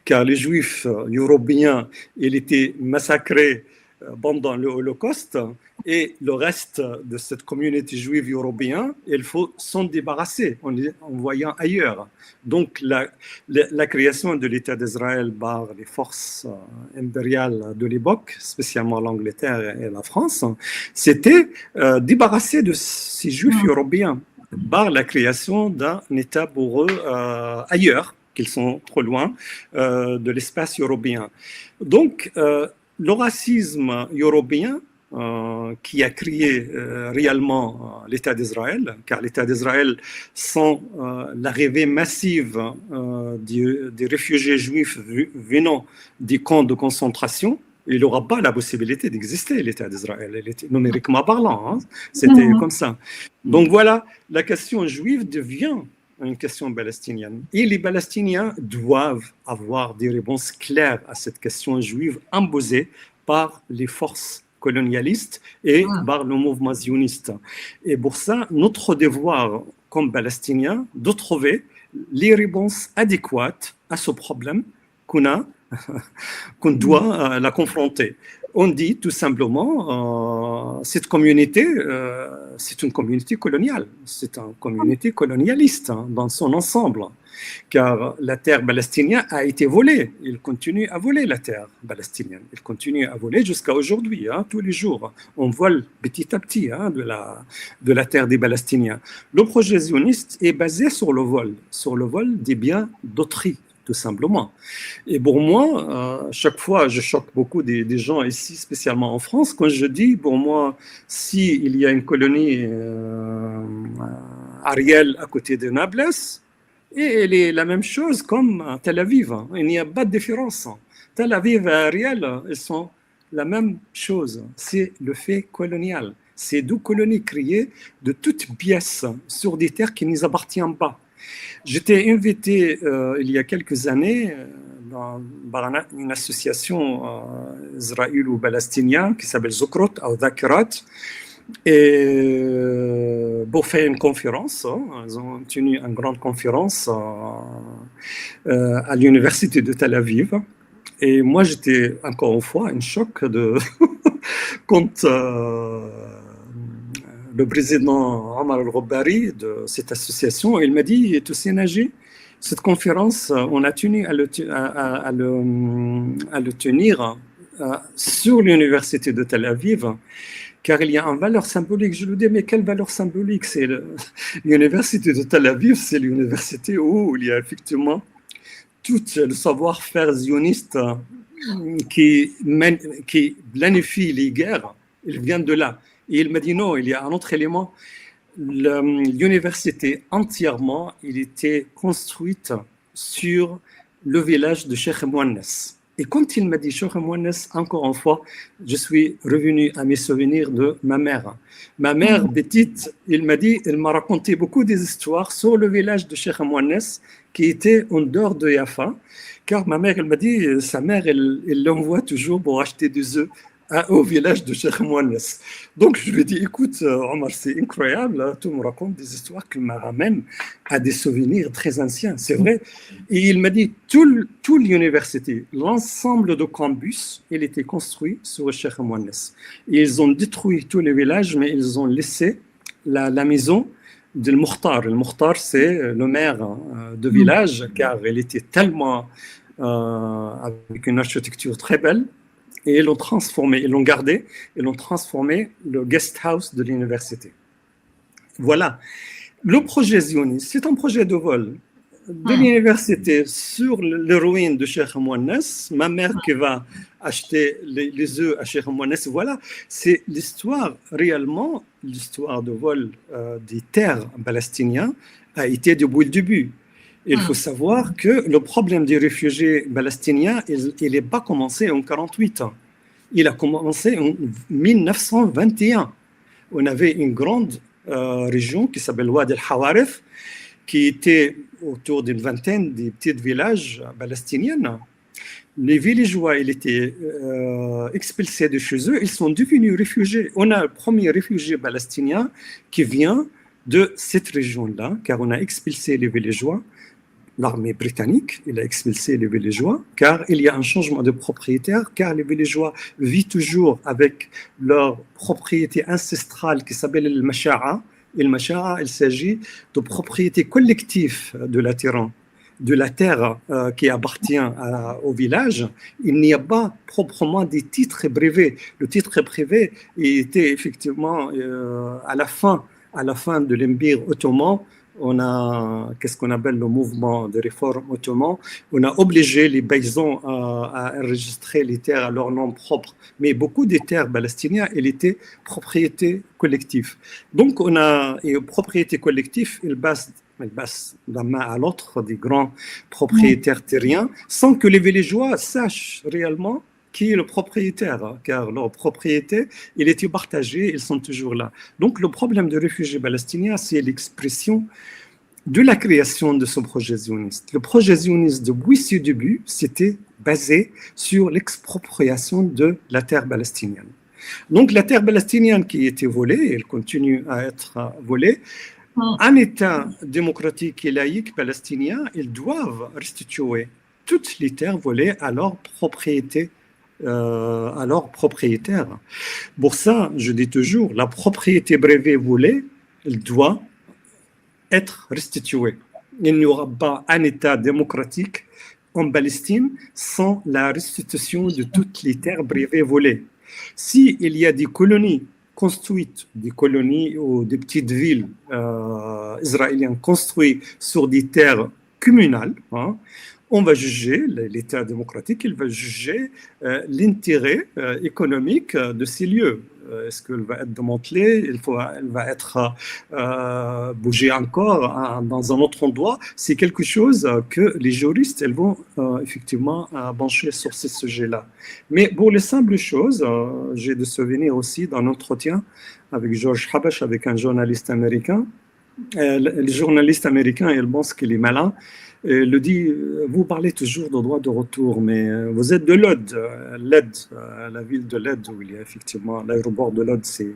car les juifs européens, ils étaient massacrés pendant le Holocauste, et le reste de cette communauté juive européenne, il faut s'en débarrasser en voyant ailleurs. Donc la création de l'État d'Israël par les forces impériales de l'époque, spécialement l'Angleterre et la France, c'était débarrasser de ces juifs européens par la création d'un État pour eux ailleurs, qu'ils sont trop loin de l'espace européen. Donc, le racisme européen qui a créé réellement l'État d'Israël, car l'État d'Israël, sans l'arrivée massive des réfugiés juifs venant des camps de concentration, il n'aura pas la possibilité d'exister, l'État d'Israël, numériquement parlant. Hein, c'était comme ça. Donc voilà, la question juive devient une question palestinienne. Et les Palestiniens doivent avoir des réponses claires à cette question juive imposée par les forces colonialistes et par le mouvement zioniste. Et pour ça, notre devoir comme Palestiniens de trouver les réponses adéquates à ce problème qu'on doit la confronter. On dit tout simplement cette communauté, c'est une communauté coloniale, c'est une communauté colonialiste dans son ensemble, car la terre palestinienne a été volée. Il continue à voler la terre palestinienne. Il continue à voler jusqu'à aujourd'hui, tous les jours. On vole petit à petit de la terre des Palestiniens. Le projet zioniste est basé sur le vol des biens d'autrui, tout simplement. Et pour moi, chaque fois, je choque beaucoup des gens ici, spécialement en France, quand je dis, pour moi, s'il y a une colonie Ariel à côté de Nablus, Et elle est la même chose comme à Tel Aviv. Il n'y a pas de différence. Tel Aviv et Ariel, ils sont la même chose. C'est le fait colonial. C'est deux colonies créées de toutes pièces sur des terres qui ne nous appartiennent pas. J'étais invité il y a quelques années dans une association israélo-palestinienne qui s'appelle Zukrot ou Dhakirat. Et pour faire une conférence, ils ont tenu une grande conférence à l'université de Tel Aviv. Et moi, j'étais encore une fois en choc de quand le président Omar al-Robbari de cette association, il m'a dit, tu sais nager, cette conférence, on a tenu à le tenir sur l'université de Tel Aviv, car il y a une valeur symbolique. Je lui dis, mais quelle valeur symbolique? C'est l'université de Tel Aviv, c'est l'université où il y a effectivement tout le savoir-faire zioniste qui planifie les guerres, il vient de là. Et il m'a dit non, il y a un autre élément. L'université entièrement, il était construite sur le village de Cheikh Mouannes. Et quand il m'a dit Cheikh Mouannes, encore une fois, je suis revenu à mes souvenirs de ma mère. Ma mère, petite, il m'a dit, elle m'a raconté beaucoup des histoires sur le village de Cheikh Mouannes qui était en dehors de Yafa. Car ma mère, elle m'a dit, sa mère, elle l'envoie toujours pour acheter des œufs au village de Cheikh Mouannes. Donc je lui ai dit, écoute, Omar, c'est incroyable, hein, tu me racontes des histoires qui me ramènent à des souvenirs très anciens, c'est vrai. Et il m'a dit, toute l'université, l'ensemble de campus, il était construit sur Cheikh Mouannes. Et ils ont détruit tous les villages, mais ils ont laissé la maison de Mokhtar. Le Mokhtar, c'est le maire de village, car il était tellement avec une architecture très belle. Et ils l'ont transformé, ils l'ont gardé, ils l'ont transformé le guest house de l'université. Voilà. Le projet zioniste, c'est un projet de vol de l'université sur les ruines de Cheikh Mouannes. Ma mère qui va acheter les œufs à Cheikh Mouannes, voilà. C'est l'histoire, réellement, l'histoire de vol des terres palestiniennes a été depuis le début. Il faut savoir que le problème des réfugiés palestiniens, il n'est pas commencé en 1948. Il a commencé en 1921. On avait une grande région qui s'appelle Wad el-Hawarif, qui était autour d'une vingtaine de petits villages palestiniens. Les villageois, ils étaient expulsés de chez eux, ils sont devenus réfugiés. On a le premier réfugié palestinien qui vient de cette région-là, car on a expulsé les villageois. L'armée britannique, il a expulsé les villageois, car il y a un changement de propriétaire, car les villageois vivent toujours avec leur propriété ancestrale qui s'appelle le Masha'a. Et le Masha'a, il s'agit de propriété collective de la terre qui appartient au village. Il n'y a pas proprement des titres privés. Le titre privé était effectivement à la fin de l'Empire ottoman. On a, qu'est-ce qu'on appelle le mouvement de réforme ottoman, on a obligé les paysans à enregistrer les terres à leur nom propre. Mais beaucoup des terres palestiniennes, elles étaient propriété collective. Donc, on a, et propriété collective, elle passe d'un main à l'autre des grands propriétaires terriens, sans que les villageois sachent réellement qui est le propriétaire, car leur propriété, il était partagé, ils sont toujours là. Donc, le problème des réfugiés palestiniens, c'est l'expression de la création de ce projet zioniste. Le projet zioniste, depuis ses débuts, c'était basé sur l'expropriation de la terre palestinienne. Donc, la terre palestinienne qui était volée, elle continue à être volée, un État démocratique et laïque palestinien, ils doivent restituer toutes les terres volées à leur propriété. À leurs propriétaires. Pour ça, je dis toujours, la propriété privée volée, elle doit être restituée. Il n'y aura pas un État démocratique en Palestine sans la restitution de toutes les terres privées volées. S'il y a des colonies construites, des colonies ou des petites villes israéliennes construites sur des terres communales, on va juger, l'État démocratique, il va juger l'intérêt économique de ces lieux. Est-ce qu'elle va être démantelée? Elle va être bougée encore dans un autre endroit? C'est quelque chose que les juristes elles vont effectivement pencher sur ce sujet-là. Mais pour les simples choses, j'ai des souvenirs aussi d'un entretien avec George Habash, avec un journaliste américain. Le journaliste américain, il pense qu'il est malin. Il le dit, vous parlez toujours de droit de retour, mais vous êtes de Lod, la ville de Lod, où il y a effectivement l'aéroport de Lod, si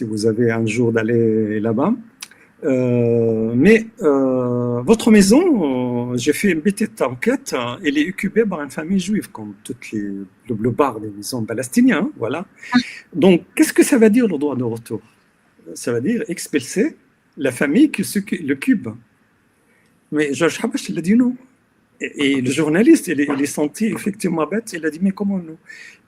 vous avez un jour d'aller là-bas. Mais votre maison, j'ai fait une petite enquête, elle est occupée par une famille juive, comme toutes le plupart des maisons palestiniennes. Voilà. Donc, qu'est-ce que ça veut dire le droit de retour? Ça veut dire expulser la famille qui l'occupe. Mais George Habash, il a dit non. Et le journaliste, il est senti effectivement bête. Il a dit, mais comment non?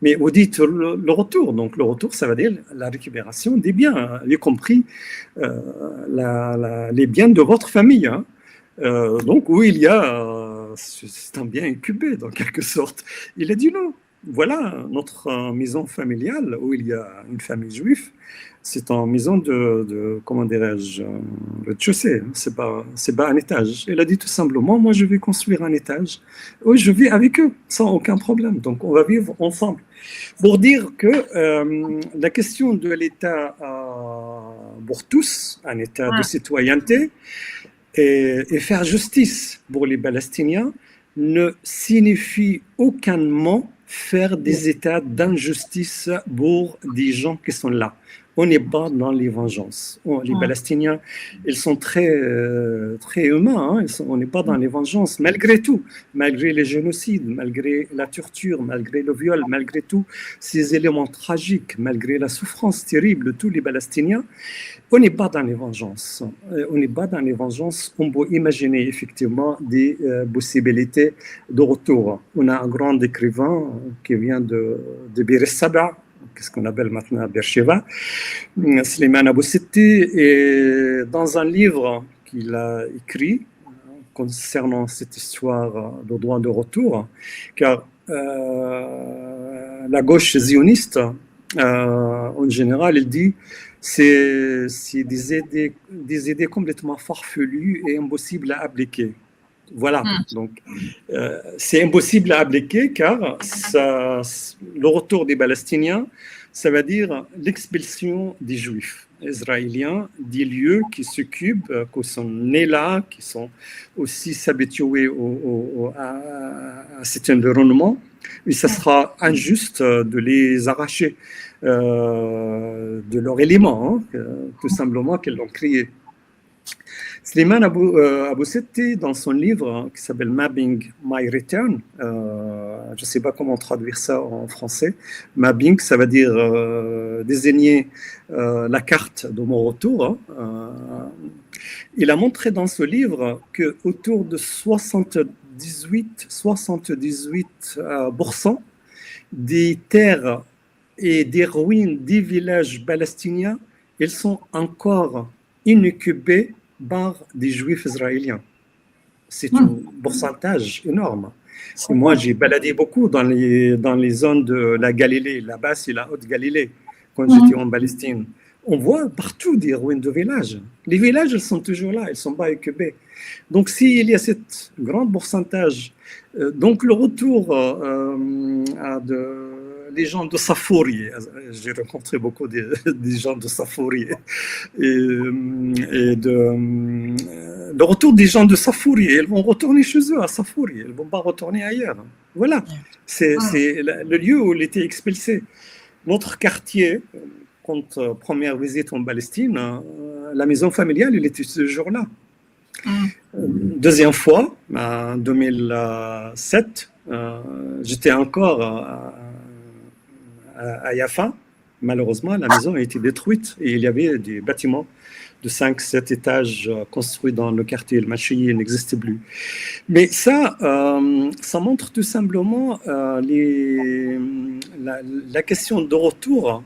Mais vous dites le retour. Donc, le retour, ça veut dire la récupération des biens, y compris les biens de votre famille. Hein. Donc, où il y a, c'est un bien occupé, dans quelque sorte. Il a dit non. Voilà notre maison familiale où il y a une famille juive. C'est une maison de comment dirais-je, rez-de-chaussée, c'est pas un étage. Elle a dit tout simplement, moi je vais construire un étage. Oui, je vis avec eux, sans aucun problème. Donc on va vivre ensemble. Pour dire que la question de l'État pour tous, un État de citoyenneté, et faire justice pour les Palestiniens ne signifie aucunement faire des états d'injustice pour des gens qui sont là. On n'est pas dans les vengeances. Les Palestiniens, ils sont très humains. Hein. On n'est pas dans les vengeances, malgré tout, malgré les génocides, malgré la torture, malgré le viol, malgré tous ces éléments tragiques, malgré la souffrance terrible de tous les Palestiniens. On n'est pas dans les vengeanses. On n'est pas dans les vengeances. On peut imaginer effectivement des possibilités de retour. On a un grand écrivain qui vient de Bir Saba, qu'est-ce qu'on appelle maintenant Beersheba, Slimane Abou Setti, et dans un livre qu'il a écrit concernant cette histoire de droit de retour, car la gauche zioniste, en général, elle dit c'est des idées complètement farfelues et impossibles à appliquer. Voilà, donc c'est impossible à appliquer car le retour des Palestiniens, ça veut dire l'expulsion des Juifs israéliens des lieux qui s'occupent, qui sont nés là, qui sont aussi s'habitués à cet environnement. Et ça sera injuste de les arracher de leur élément, hein, tout simplement qu'ils l'ont créé. Slimane Abou Setti, dans son livre qui s'appelle Mapping My Return, je ne sais pas comment traduire ça en français. Mapping, ça veut dire désigner la carte de mon retour. Il a montré dans ce livre qu'autour de 78% des terres et des ruines des villages palestiniens, ils sont encore inoccupés par des juifs israéliens. C'est un pourcentage énorme. Et moi, j'ai baladé beaucoup dans les zones de la Galilée. Là-bas, c'est la Haute-Galilée, quand j'étais en Palestine. On voit partout des ruines de villages. Les villages, ils sont toujours là, ils ne sont pas occupés. Donc, s'il y a ce grand pourcentage, donc le retour des gens de Safouri, j'ai rencontré beaucoup des gens de Safouri, le retour des gens de Safouri, ils vont retourner chez eux à Safouri, ils ne vont pas retourner ailleurs. Voilà, c'est le lieu où il était expulsé. Notre quartier, quand première visite en Palestine, la maison familiale, il était ce jour-là. Deuxième fois, en 2007, j'étais encore à Yafa. Malheureusement, la maison a été détruite et il y avait des bâtiments de 5-7 étages construits dans le quartier. Le Machié n'existait plus. Mais ça montre tout simplement la question de retour.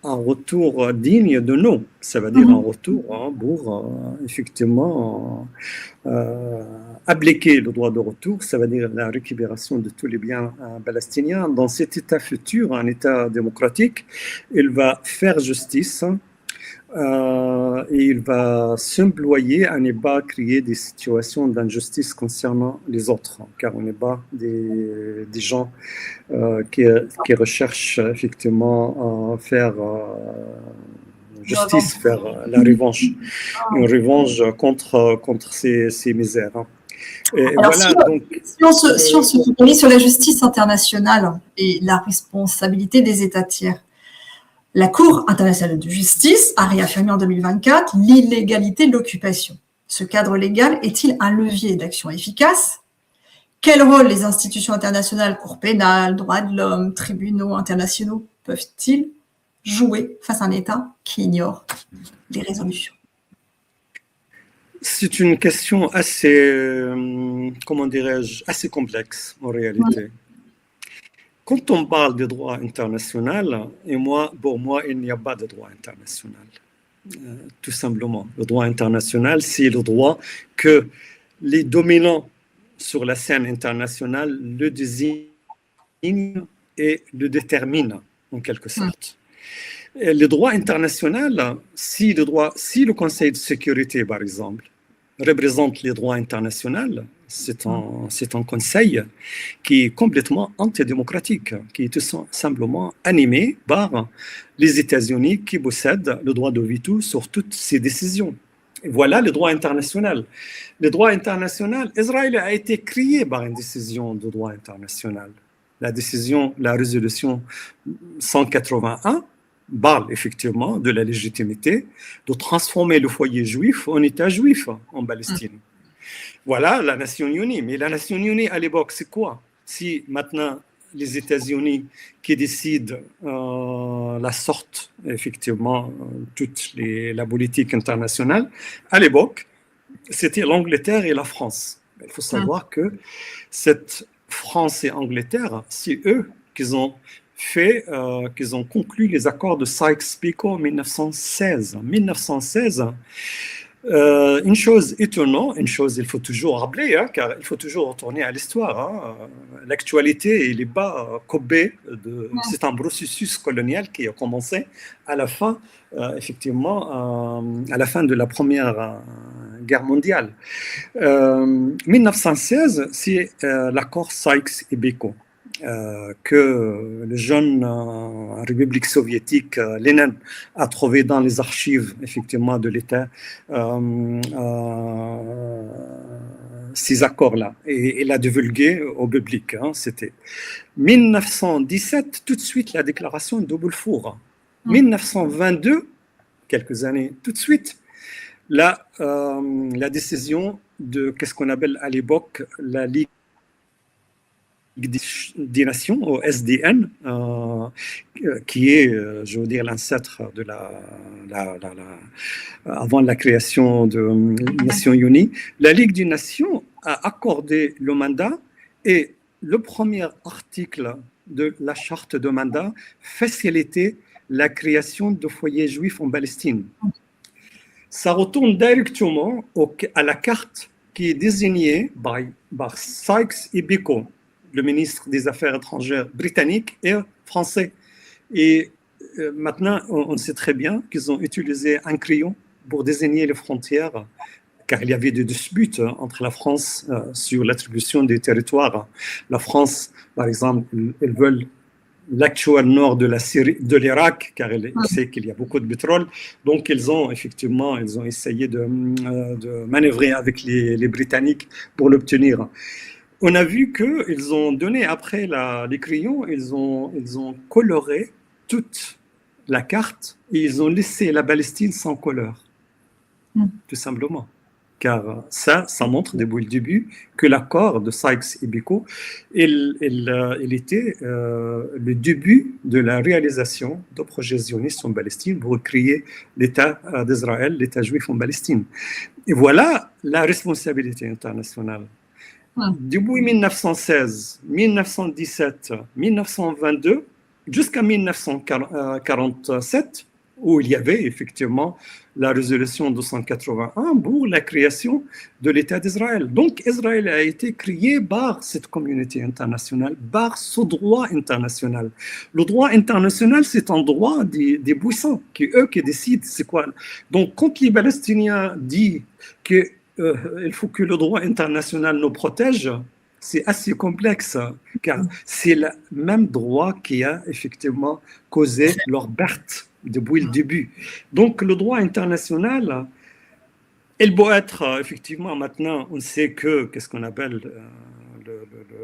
un retour digne de nous. Ça veut dire un retour pour effectivement appliquer le droit de retour. Ça veut dire la récupération de tous les biens palestiniens. Dans cet État futur, un État démocratique, il va faire justice. Et il va s'employer à ne pas créer des situations d'injustice concernant les autres, car on n'est pas des gens qui recherchent effectivement à faire justice, faire la revanche, une revanche contre ces misères. Et alors, voilà, si on se focalise sur la justice internationale et la responsabilité des États tiers, la Cour internationale de justice a réaffirmé en 2024 l'illégalité de l'occupation. Ce cadre légal est-il un levier d'action efficace? Quel rôle les institutions internationales, Cour pénale, droits de l'homme, tribunaux internationaux peuvent-ils jouer face à un État qui ignore les résolutions? C'est une question assez, comment dirais-je, assez complexe en réalité. Quand on parle de droit international, pour moi, il n'y a pas de droit international. Tout simplement. Le droit international, c'est le droit que les dominants sur la scène internationale le désignent et le déterminent, en quelque sorte. Le droit international, si le Conseil de sécurité, par exemple, représente les droits internationaux, c'est un conseil qui est complètement antidémocratique, qui est tout simplement animé par les États-Unis qui possèdent le droit de veto sur toutes ces décisions. Et voilà le droit international. Le droit international, Israël a été créé par une décision de droit international. La résolution 181 parle effectivement de la légitimité de transformer le foyer juif en État juif en Palestine. Voilà la Nation Unie. Mais la Nation Unie à l'époque, c'est quoi? Si maintenant les États-Unis qui décident la sorte, effectivement, toute la politique internationale, à l'époque, c'était l'Angleterre et la France. Il faut savoir que cette France et Angleterre, c'est eux qui ont qu'ils ont conclu les accords de Sykes-Picot en 1916. 1916, une chose étonnante, il faut toujours rappeler, car il faut toujours retourner à l'histoire. L'actualité, il n'est pas cobée. C'est un processus colonial qui a commencé à la fin, effectivement, à la fin de la Première Guerre mondiale. 1916, c'est l'accord Sykes et Picot. Que le jeune République soviétique Lénine a trouvé dans les archives effectivement de l'État ces accords-là et il a divulgué au public. C'était 1917, tout de suite la déclaration de Balfour. 1922, quelques années tout de suite, la décision de qu'est-ce qu'on appelle à l'époque la Ligue des Nations, au SDN, qui est, je veux dire, l'ancêtre de avant la création de Nations Unies. La Ligue des Nations a accordé le mandat et le premier article de la charte de mandat facilitait la création de foyers juifs en Palestine. Ça retourne directement à la carte qui est désignée par Sykes et Picot, le ministre des Affaires étrangères britannique et français. Et maintenant, on sait très bien qu'ils ont utilisé un crayon pour désigner les frontières, car il y avait des disputes entre la France sur l'attribution des territoires. La France, par exemple, ils veulent l'actuel nord de la Syrie, de l'Irak, car ils savent qu'il y a beaucoup de pétrole. Donc, ils ont essayé de manœuvrer avec les Britanniques pour l'obtenir. On a vu qu'ils ont donné, après les crayons, ils ont coloré toute la carte et ils ont laissé la Palestine sans couleur, tout simplement. Car ça montre depuis le début que l'accord de Sykes et Picot, il était le début de la réalisation de projets sionistes en Palestine pour créer l'État d'Israël, l'État juif en Palestine. Et voilà la responsabilité internationale. Depuis 1916, 1917, 1922, jusqu'à 1947, où il y avait effectivement la résolution 281 pour la création de l'État d'Israël. Donc, Israël a été créé par cette communauté internationale, par ce droit international. Le droit international, c'est un droit des puissants, eux qui décident c'est quoi. Donc, quand les Palestiniens disent qu'il faut que le droit international nous protège, c'est assez complexe, car c'est le même droit qui a effectivement causé leur perte depuis le début. Donc, le droit international, il peut être, effectivement, maintenant, on sait qu'est-ce qu'on appelle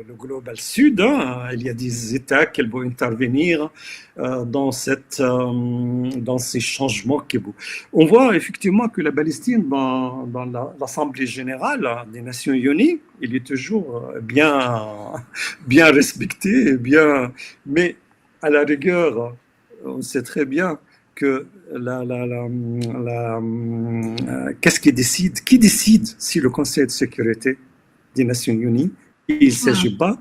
le Global Sud, hein, il y a des États qui peuvent intervenir dans ces changements. On voit effectivement que la Palestine, dans l'Assemblée générale des Nations Unies, il est toujours bien respecté, mais à la rigueur, on sait très bien que qu'est-ce qui décide? Qui décide si le Conseil de sécurité des Nations Unies, il ne s'agit pas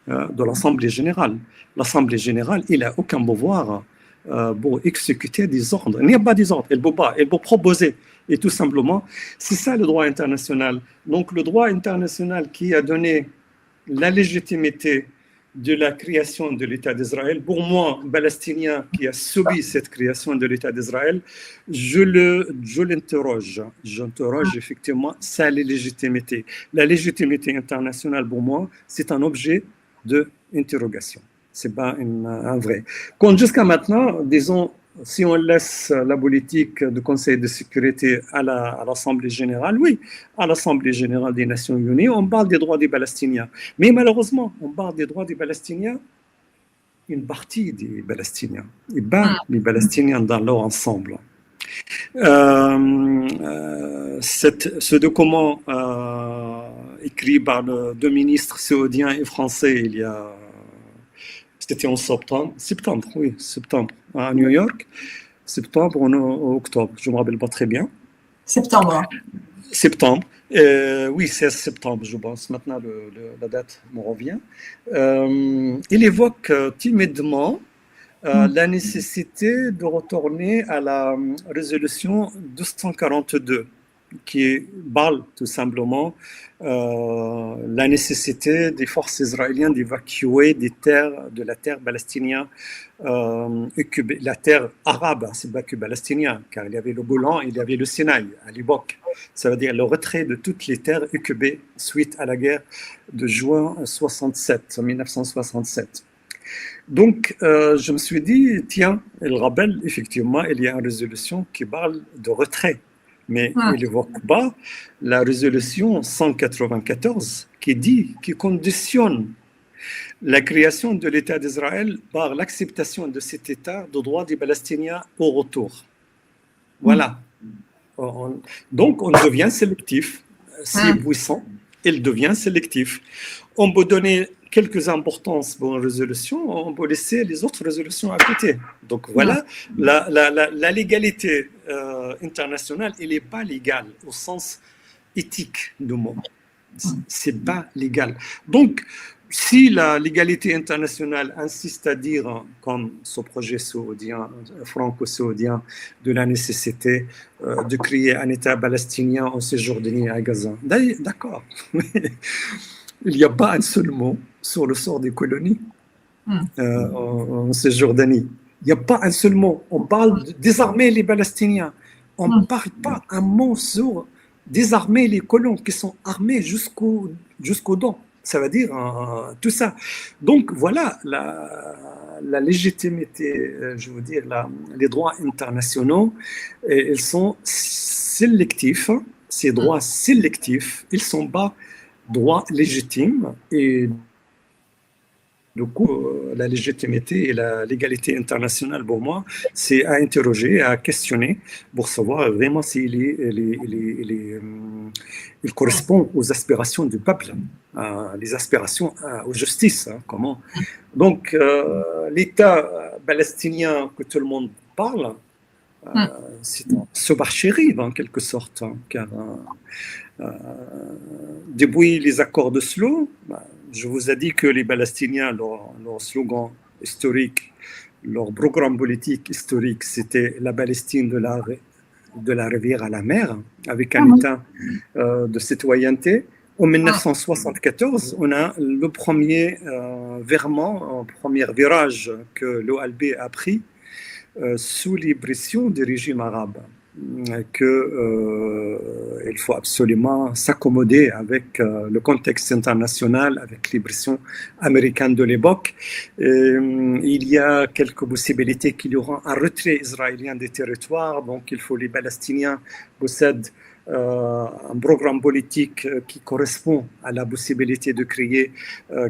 de l'Assemblée générale. L'Assemblée générale, il n'a aucun pouvoir pour exécuter des ordres. Il n'y a pas des ordres, elle ne peut pas, elle peut proposer. Et tout simplement, c'est ça le droit international. Donc le droit international qui a donné la légitimité de la création de l'État d'Israël. Pour moi, palestinien qui a subi cette création de l'État d'Israël, je l'interroge. J'interroge effectivement sa légitimité. La légitimité internationale, pour moi, c'est un objet d'interrogation. Ce n'est pas un vrai. Quand jusqu'à maintenant, disons, si on laisse la politique du Conseil de sécurité à l'Assemblée générale, oui, à l'Assemblée générale des Nations Unies, on parle des droits des Palestiniens. Mais malheureusement, on parle des droits des Palestiniens, une partie des Palestiniens, et pas les Palestiniens dans leur ensemble. Ce document écrit par deux ministres saoudiens et français c'était en septembre, à New York, septembre ou octobre, je ne me rappelle pas très bien. Septembre. Oui, 16 septembre, je pense, maintenant la date me revient. Il évoque timidement la nécessité de retourner à la résolution 242, qui parle tout simplement la nécessité des forces israéliennes d'évacuer de la terre palestinienne, la terre arabe, c'est pas que palestinien, car il y avait le Golan, il y avait le Sinaï à l'époque. Ça veut dire le retrait de toutes les terres occupées suite à la guerre de juin 1967. Donc, je me suis dit, tiens, il rappelle, effectivement, il y a une résolution qui parle de retrait. Mais il n'évoque pas la résolution 194 qui conditionne la création de l'État d'Israël par l'acceptation de cet État de droit des Palestiniens au retour. Voilà. Donc, on devient sélectif. Si puissant, il devient sélectif. On peut donner quelques importances pour une résolution, on peut laisser les autres résolutions à côté. Donc voilà, la légalité internationale, elle n'est pas légale au sens éthique du mot. C'est pas légal. Donc, si la légalité internationale insiste à dire, comme ce projet saoudien, franco-saoudien, de la nécessité de créer un État palestinien en Cisjordanie à Gaza, d'accord. Il n'y a pas un seul mot sur le sort des colonies en Cisjordanie. Il n'y a pas un seul mot. On parle de désarmer les Palestiniens. On ne parle pas un mot sur désarmer les colons qui sont armés jusqu'aux dents. Ça veut dire tout ça. Donc voilà la légitimité, je veux dire, les droits internationaux, ils sont sélectifs. Ces droits sélectifs, ils ne sont pas droit légitime et du coup la légitimité et la légalité internationale pour moi c'est à interroger, à questionner pour savoir vraiment s'il il correspond aux aspirations du peuple, les aspirations aux justices, comment. Donc l'État palestinien que tout le monde parle, c'est une supercherie en quelque sorte, car depuis les accords d'Oslo, je vous ai dit que les Palestiniens, leur slogan historique, leur programme politique historique, c'était la Palestine de la rivière à la mer, avec un État de citoyenneté. En 1974, on a le premier virement, un premier virage que l'OLP a pris sous les pressions du régime arabe, qu'il faut absolument s'accommoder avec le contexte international, avec les pressions américaines de l'époque. Il y a quelques possibilités qu'il y aura un retrait israélien des territoires, donc il faut les Palestiniens possèdent un programme politique qui correspond à la possibilité de créer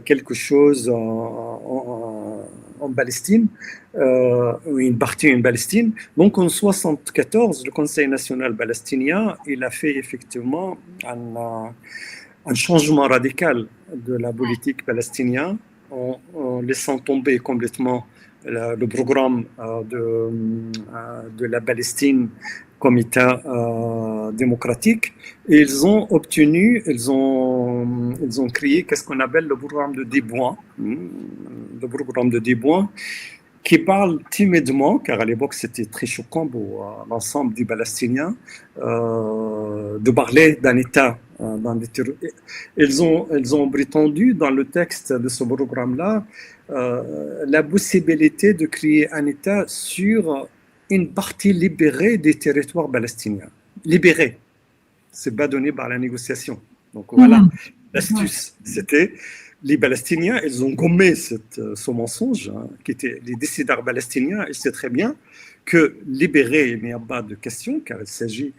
quelque chose en Palestine, une partie en Palestine. Donc en 1974, le Conseil national palestinien, il a fait effectivement un changement radical de la politique palestinienne en laissant tomber complètement le programme de la Palestine comme État démocratique. Et ils ont créé qu'est-ce qu'on appelle le programme de Desbois, qui parle timidement, car à l'époque c'était très choquant pour l'ensemble des Palestiniens, de parler d'un État. Ils ont prétendu dans le texte de ce programme-là la possibilité de créer un État sur une partie libérée des territoires palestiniens. Libérée, c'est pas donné par la négociation. Donc voilà, l'astuce, c'était les Palestiniens, ils ont gommé ce mensonge, qui était les décideurs palestiniens. Ils savent très bien que libérer, il n'y a pas de question, car il s'agit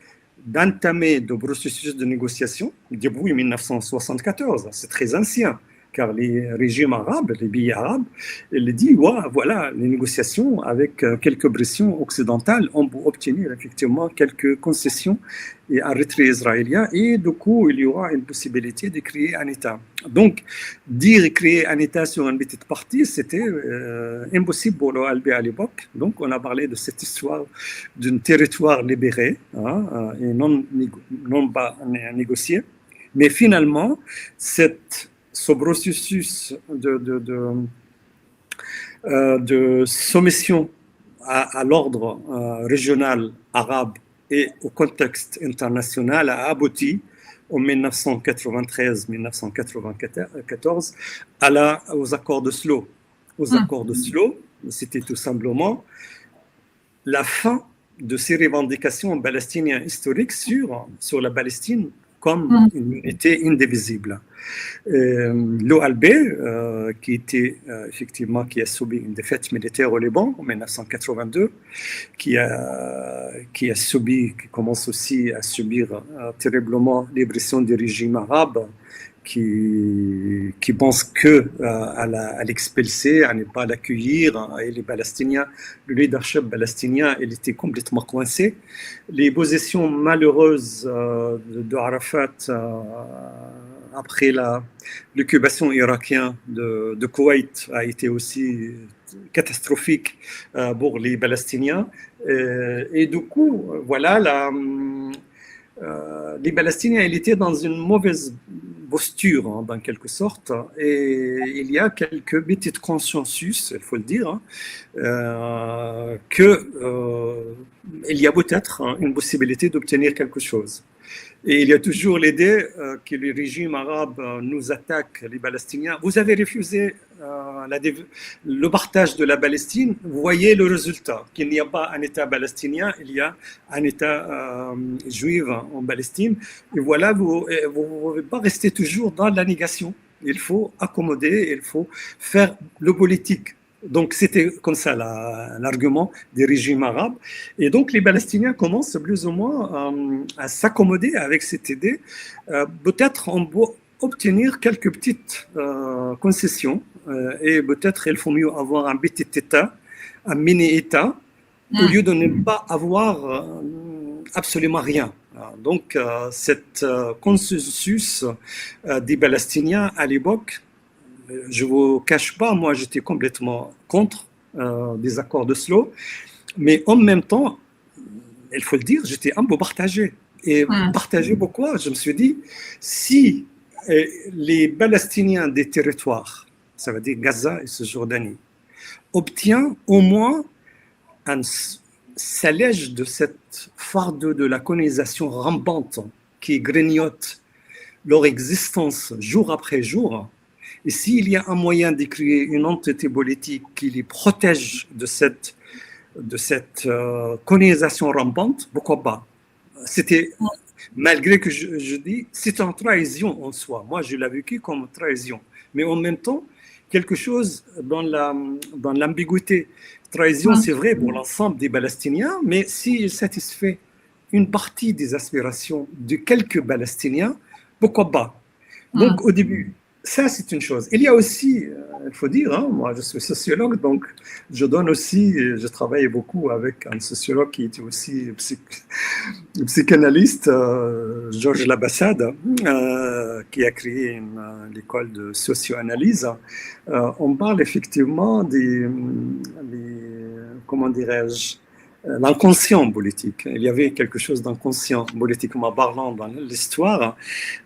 d'entamer le processus de négociation depuis 1974. C'est très ancien, car les régimes arabes, les pays arabes, ils disent voilà, les négociations avec quelques pressions occidentales, on peut obtenir effectivement quelques concessions et un retrait israélien, et du coup, il y aura une possibilité de créer un État. Donc, dire créer un État sur une petite partie, c'était impossible pour l'OLP à l'époque. Donc, on a parlé de cette histoire d'un territoire libéré et non pas négocié. Mais finalement, ce processus de soumission à l'ordre régional arabe et au contexte international a abouti en 1993-1994 aux accords d'Oslo. Aux accords d'Oslo, c'était tout simplement la fin de ces revendications palestiniennes historiques sur la Palestine comme une unité indivisible. L'OLP, qui a subi une défaite militaire au Liban en 1982, qui commence aussi à subir terriblement les pressions du régime arabe, qui pense à l'expulser, à ne pas l'accueillir, et les Palestiniens, le leadership palestinien, il était complètement coincé. Les positions malheureuses de Arafat après l'occupation irakienne de Koweït a été aussi catastrophique pour les Palestiniens. Et du coup, voilà, les Palestiniens, ils étaient dans une mauvaise posture, dans quelque sorte, et il y a quelques petits consensus, il faut le dire, qu'il y a peut-être une possibilité d'obtenir quelque chose. Et il y a toujours l'idée que le régime arabe nous attaque, les Palestiniens. Vous avez refusé le partage de la Palestine, vous voyez le résultat, qu'il n'y a pas un État palestinien, il y a un État juif en Palestine. Et voilà, vous ne pouvez pas rester toujours dans la négation. Il faut accommoder, il faut faire le politique. Donc, c'était comme ça l'argument des régimes arabes. Et donc, les Palestiniens commencent plus ou moins à s'accommoder avec cette idée. Peut-être on peut obtenir quelques petites concessions et peut-être il faut mieux avoir un petit État, un mini-État, au lieu de ne pas avoir absolument rien. Donc, cet consensus des Palestiniens à l'époque, je ne vous cache pas, moi j'étais complètement contre des accords d'Oslo, mais en même temps, il faut le dire, j'étais un peu partagé. Et partagé pourquoi? Je me suis dit, si les Palestiniens des territoires, ça veut dire Gaza et Cisjordanie, obtient au moins s'allège de cette fardeau de la colonisation rampante qui grignote leur existence jour après jour. Et s'il y a un moyen de créer une entité politique qui les protège de cette colonisation rampante, pourquoi pas? C'était, malgré que je dis, c'est une trahison en soi. Moi, je l'ai vécu comme trahison. Mais en même temps, quelque chose dans l'ambiguïté. Trahison, c'est vrai pour l'ensemble des Palestiniens, mais s'il satisfait une partie des aspirations de quelques Palestiniens, pourquoi pas? Donc, au début, ça, c'est une chose. Il y a aussi, il faut dire, hein, moi, je suis sociologue, donc je travaille beaucoup avec un sociologue qui était aussi psychanalyste, Georges Labassade, qui a créé l'école de socio-analyse. On parle effectivement comment dirais-je, l'inconscient politique. Il y avait quelque chose d'inconscient politiquement parlant dans l'histoire.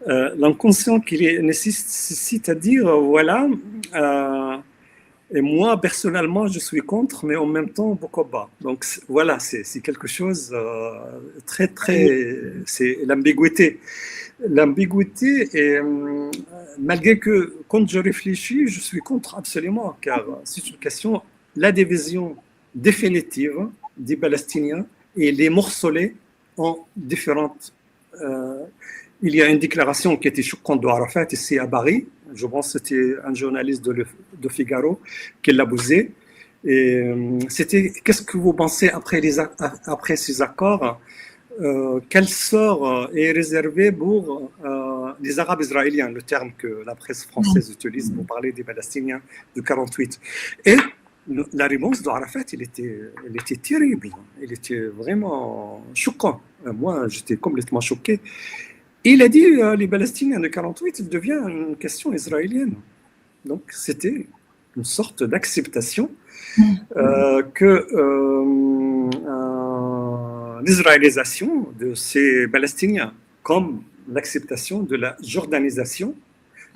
L'inconscient qui nécessite à dire, voilà, et moi, personnellement, je suis contre, mais en même temps, pourquoi pas? Donc, voilà, c'est quelque chose très, c'est l'ambiguïté. L'ambiguïté, et malgré que, quand je réfléchis, je suis contre absolument, car c'est une question, la division définitive des Palestiniens et les morceler en différentes... il y a une déclaration qui était choquante de Arafat ici à Paris. Je pense que c'était un journaliste de Figaro qui l'a posé. Et c'était, qu'est-ce que vous pensez après ces accords? Quel sort est réservé pour les Arabes israéliens, le terme que la presse française utilise pour parler des Palestiniens de 48. Et la réponse d'Arafat, elle était terrible. Elle était vraiment choquant. Moi, j'étais complètement choqué. Il a dit les Palestiniens de 48, il devient une question israélienne. Donc, c'était une sorte d'acceptation que l'israélisation de ces Palestiniens, comme l'acceptation de la jordanisation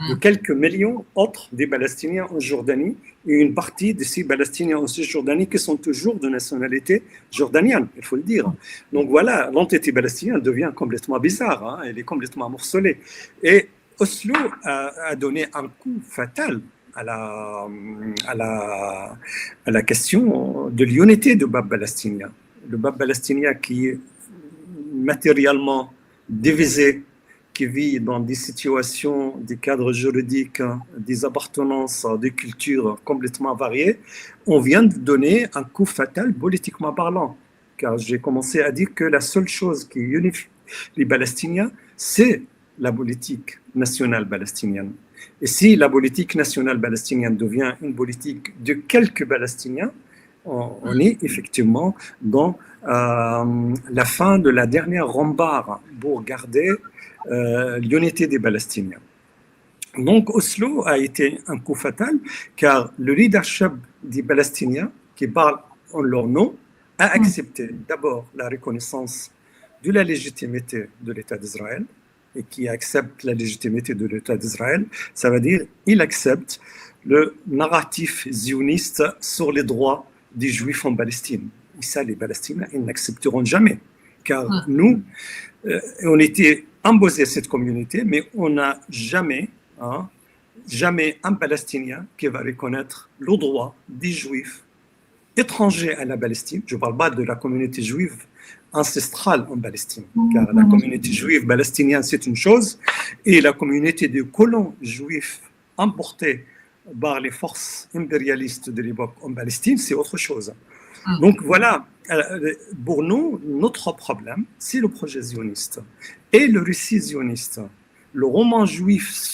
de quelques millions autres des Palestiniens en Jordanie et une partie de ces Palestiniens en Cisjordanie qui sont toujours de nationalité jordanienne, il faut le dire. Donc voilà, l'entité palestinienne devient complètement bizarre, hein, elle est complètement morcelée. Et Oslo a donné un coup fatal à la question de l'unité du peuple palestinien. Le peuple palestinien qui est matériellement divisé, qui vit dans des situations, des cadres juridiques, des appartenances, des cultures complètement variées, on vient de donner un coup fatal politiquement parlant. Car j'ai commencé à dire que la seule chose qui unifie les Palestiniens, c'est la politique nationale palestinienne. Et si la politique nationale palestinienne devient une politique de quelques Palestiniens, on est effectivement dans la fin de la dernière rempart pour garder l'unité des Palestiniens. Donc Oslo a été un coup fatal car le leadership des Palestiniens qui parlent en leur nom a accepté d'abord la reconnaissance de la légitimité de l'État d'Israël et qui accepte la légitimité de l'État d'Israël, ça veut dire qu'il accepte le narratif zioniste sur les droits des Juifs en Palestine. Et ça, les Palestiniens, ils n'accepteront jamais. Car nous, on était imposé cette communauté, mais on n'a jamais, jamais un Palestinien qui va reconnaître le droit des Juifs étrangers à la Palestine. Je ne parle pas de la communauté juive ancestrale en Palestine, car la communauté juive palestinienne, c'est une chose, et la communauté de colons juifs importés par les forces impérialistes de l'époque en Palestine, c'est autre chose. Donc voilà, pour nous, notre problème, c'est le projet zioniste et le récit zioniste. Le roman zioniste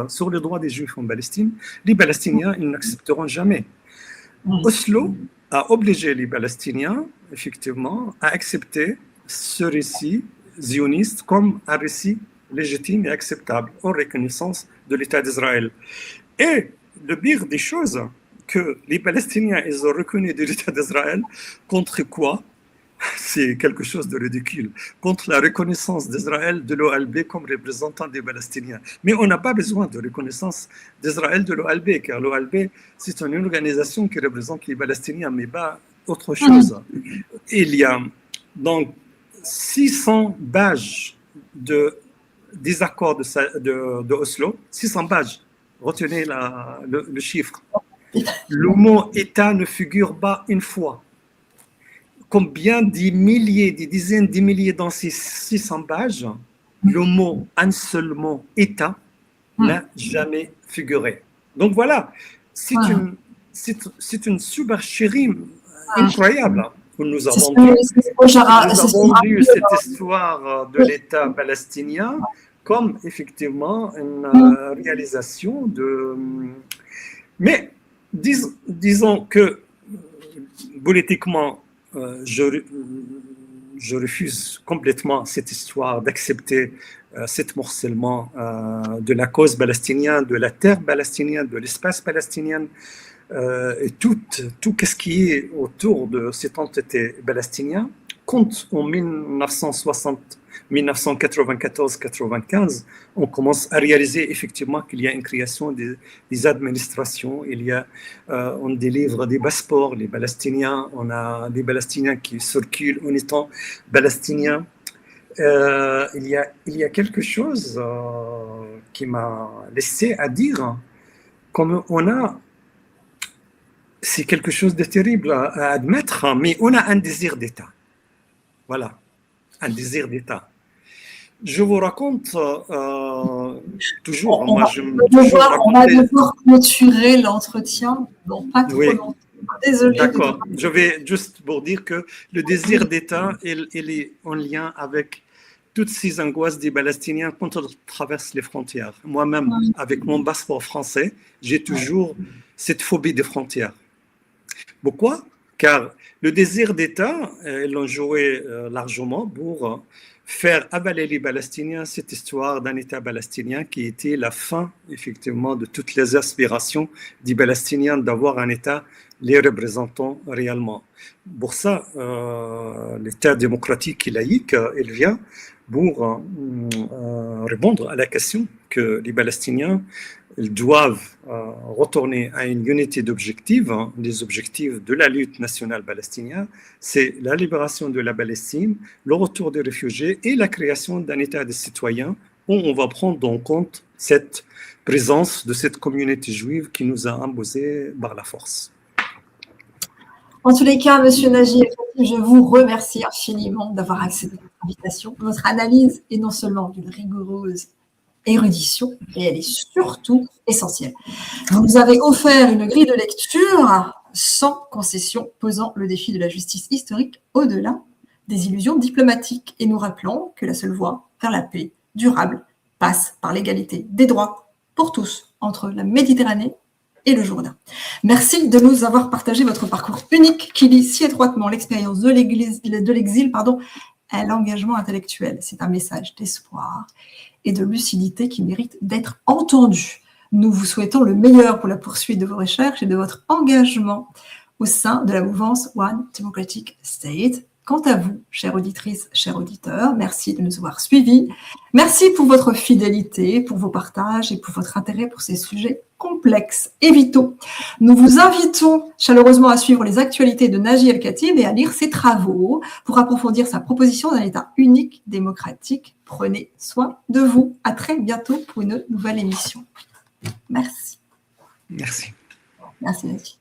sur les droits des Juifs en Palestine, les Palestiniens, ils n'accepteront jamais. Oslo a obligé les Palestiniens, effectivement, à accepter ce récit zioniste comme un récit légitime et acceptable en reconnaissance de l'État d'Israël. Et le pire des choses, que les Palestiniens, ils ont reconnu de l'État d'Israël contre quoi? c'est quelque chose de ridicule, contre la reconnaissance d'Israël de l'OLP comme représentant des Palestiniens. Mais on n'a pas besoin de reconnaissance d'Israël de l'OLP, car l'OLP, c'est une organisation qui représente les Palestiniens, mais pas autre chose. Il y a donc 600 pages des accords de Oslo, 600 pages, retenez le chiffre. Le mot État ne figure pas une fois. Combien des milliers, des dizaines de milliers dans ces 600 pages, le mot, un seul mot, État, n'a jamais figuré. Donc voilà, c'est une supercherie incroyable que nous avons vu cette histoire de l'État palestinien comme effectivement une réalisation de... Mais disons que politiquement, je refuse complètement cette histoire d'accepter cet morcellement de la cause palestinienne, de la terre palestinienne, de l'espace palestinien, et tout ce qui est autour de cette entité palestinienne. Quand en 1994-95, on commence à réaliser effectivement qu'il y a une création des administrations, on délivre des passeports, les Palestiniens, on a des Palestiniens qui circulent en étant palestiniens. Il y a quelque chose qui m'a laissé à dire, comme c'est quelque chose de terrible à admettre, mais on a un désir d'État. Voilà, un désir d'État. Je vous raconte toujours. On va devoir clôturer l'entretien, donc pas trop longtemps. Désolée. D'accord. Je vais juste pour dire que le désir d'État, il est en lien avec toutes ces angoisses des Palestiniens quand on traverse les frontières. Moi-même, avec mon passeport français, j'ai toujours cette phobie des frontières. Pourquoi ? Car le désir d'État, ils l'ont joué largement pour faire avaler les Palestiniens cette histoire d'un État palestinien qui était la fin, effectivement, de toutes les aspirations des Palestiniens d'avoir un État les représentant réellement. Pour ça, l'État démocratique et laïque, il vient pour répondre à la question que les Palestiniens doivent retourner à une unité d'objectifs. Les objectifs de la lutte nationale palestinienne, c'est la libération de la Palestine, le retour des réfugiés et la création d'un État des citoyens où on va prendre en compte cette présence de cette communauté juive qui nous a imposé par la force. En tous les cas, Monsieur Nagy, je vous remercie infiniment d'avoir accepté l'invitation. Votre analyse est non seulement d'une rigoureuse érudition, et elle est surtout essentielle. Vous nous avez offert une grille de lecture sans concession, posant le défi de la justice historique au-delà des illusions diplomatiques, et nous rappelons que la seule voie vers la paix durable passe par l'égalité des droits pour tous entre la Méditerranée et le Jourdain. Merci de nous avoir partagé votre parcours unique qui lie si étroitement l'expérience de l'exil à l'engagement intellectuel. C'est un message d'espoir et de lucidité qui mérite d'être entendu. Nous vous souhaitons le meilleur pour la poursuite de vos recherches et de votre engagement au sein de la mouvance One Democratic State. Quant à vous, chères auditrices, chers auditeurs, merci de nous avoir suivis. Merci pour votre fidélité, pour vos partages et pour votre intérêt pour ces sujets complexes et vitaux. Nous vous invitons chaleureusement à suivre les actualités de Nagy El-Khatib et à lire ses travaux pour approfondir sa proposition d'un État unique, démocratique. Prenez soin de vous. À très bientôt pour une nouvelle émission. Merci. Merci. Merci, Nagy.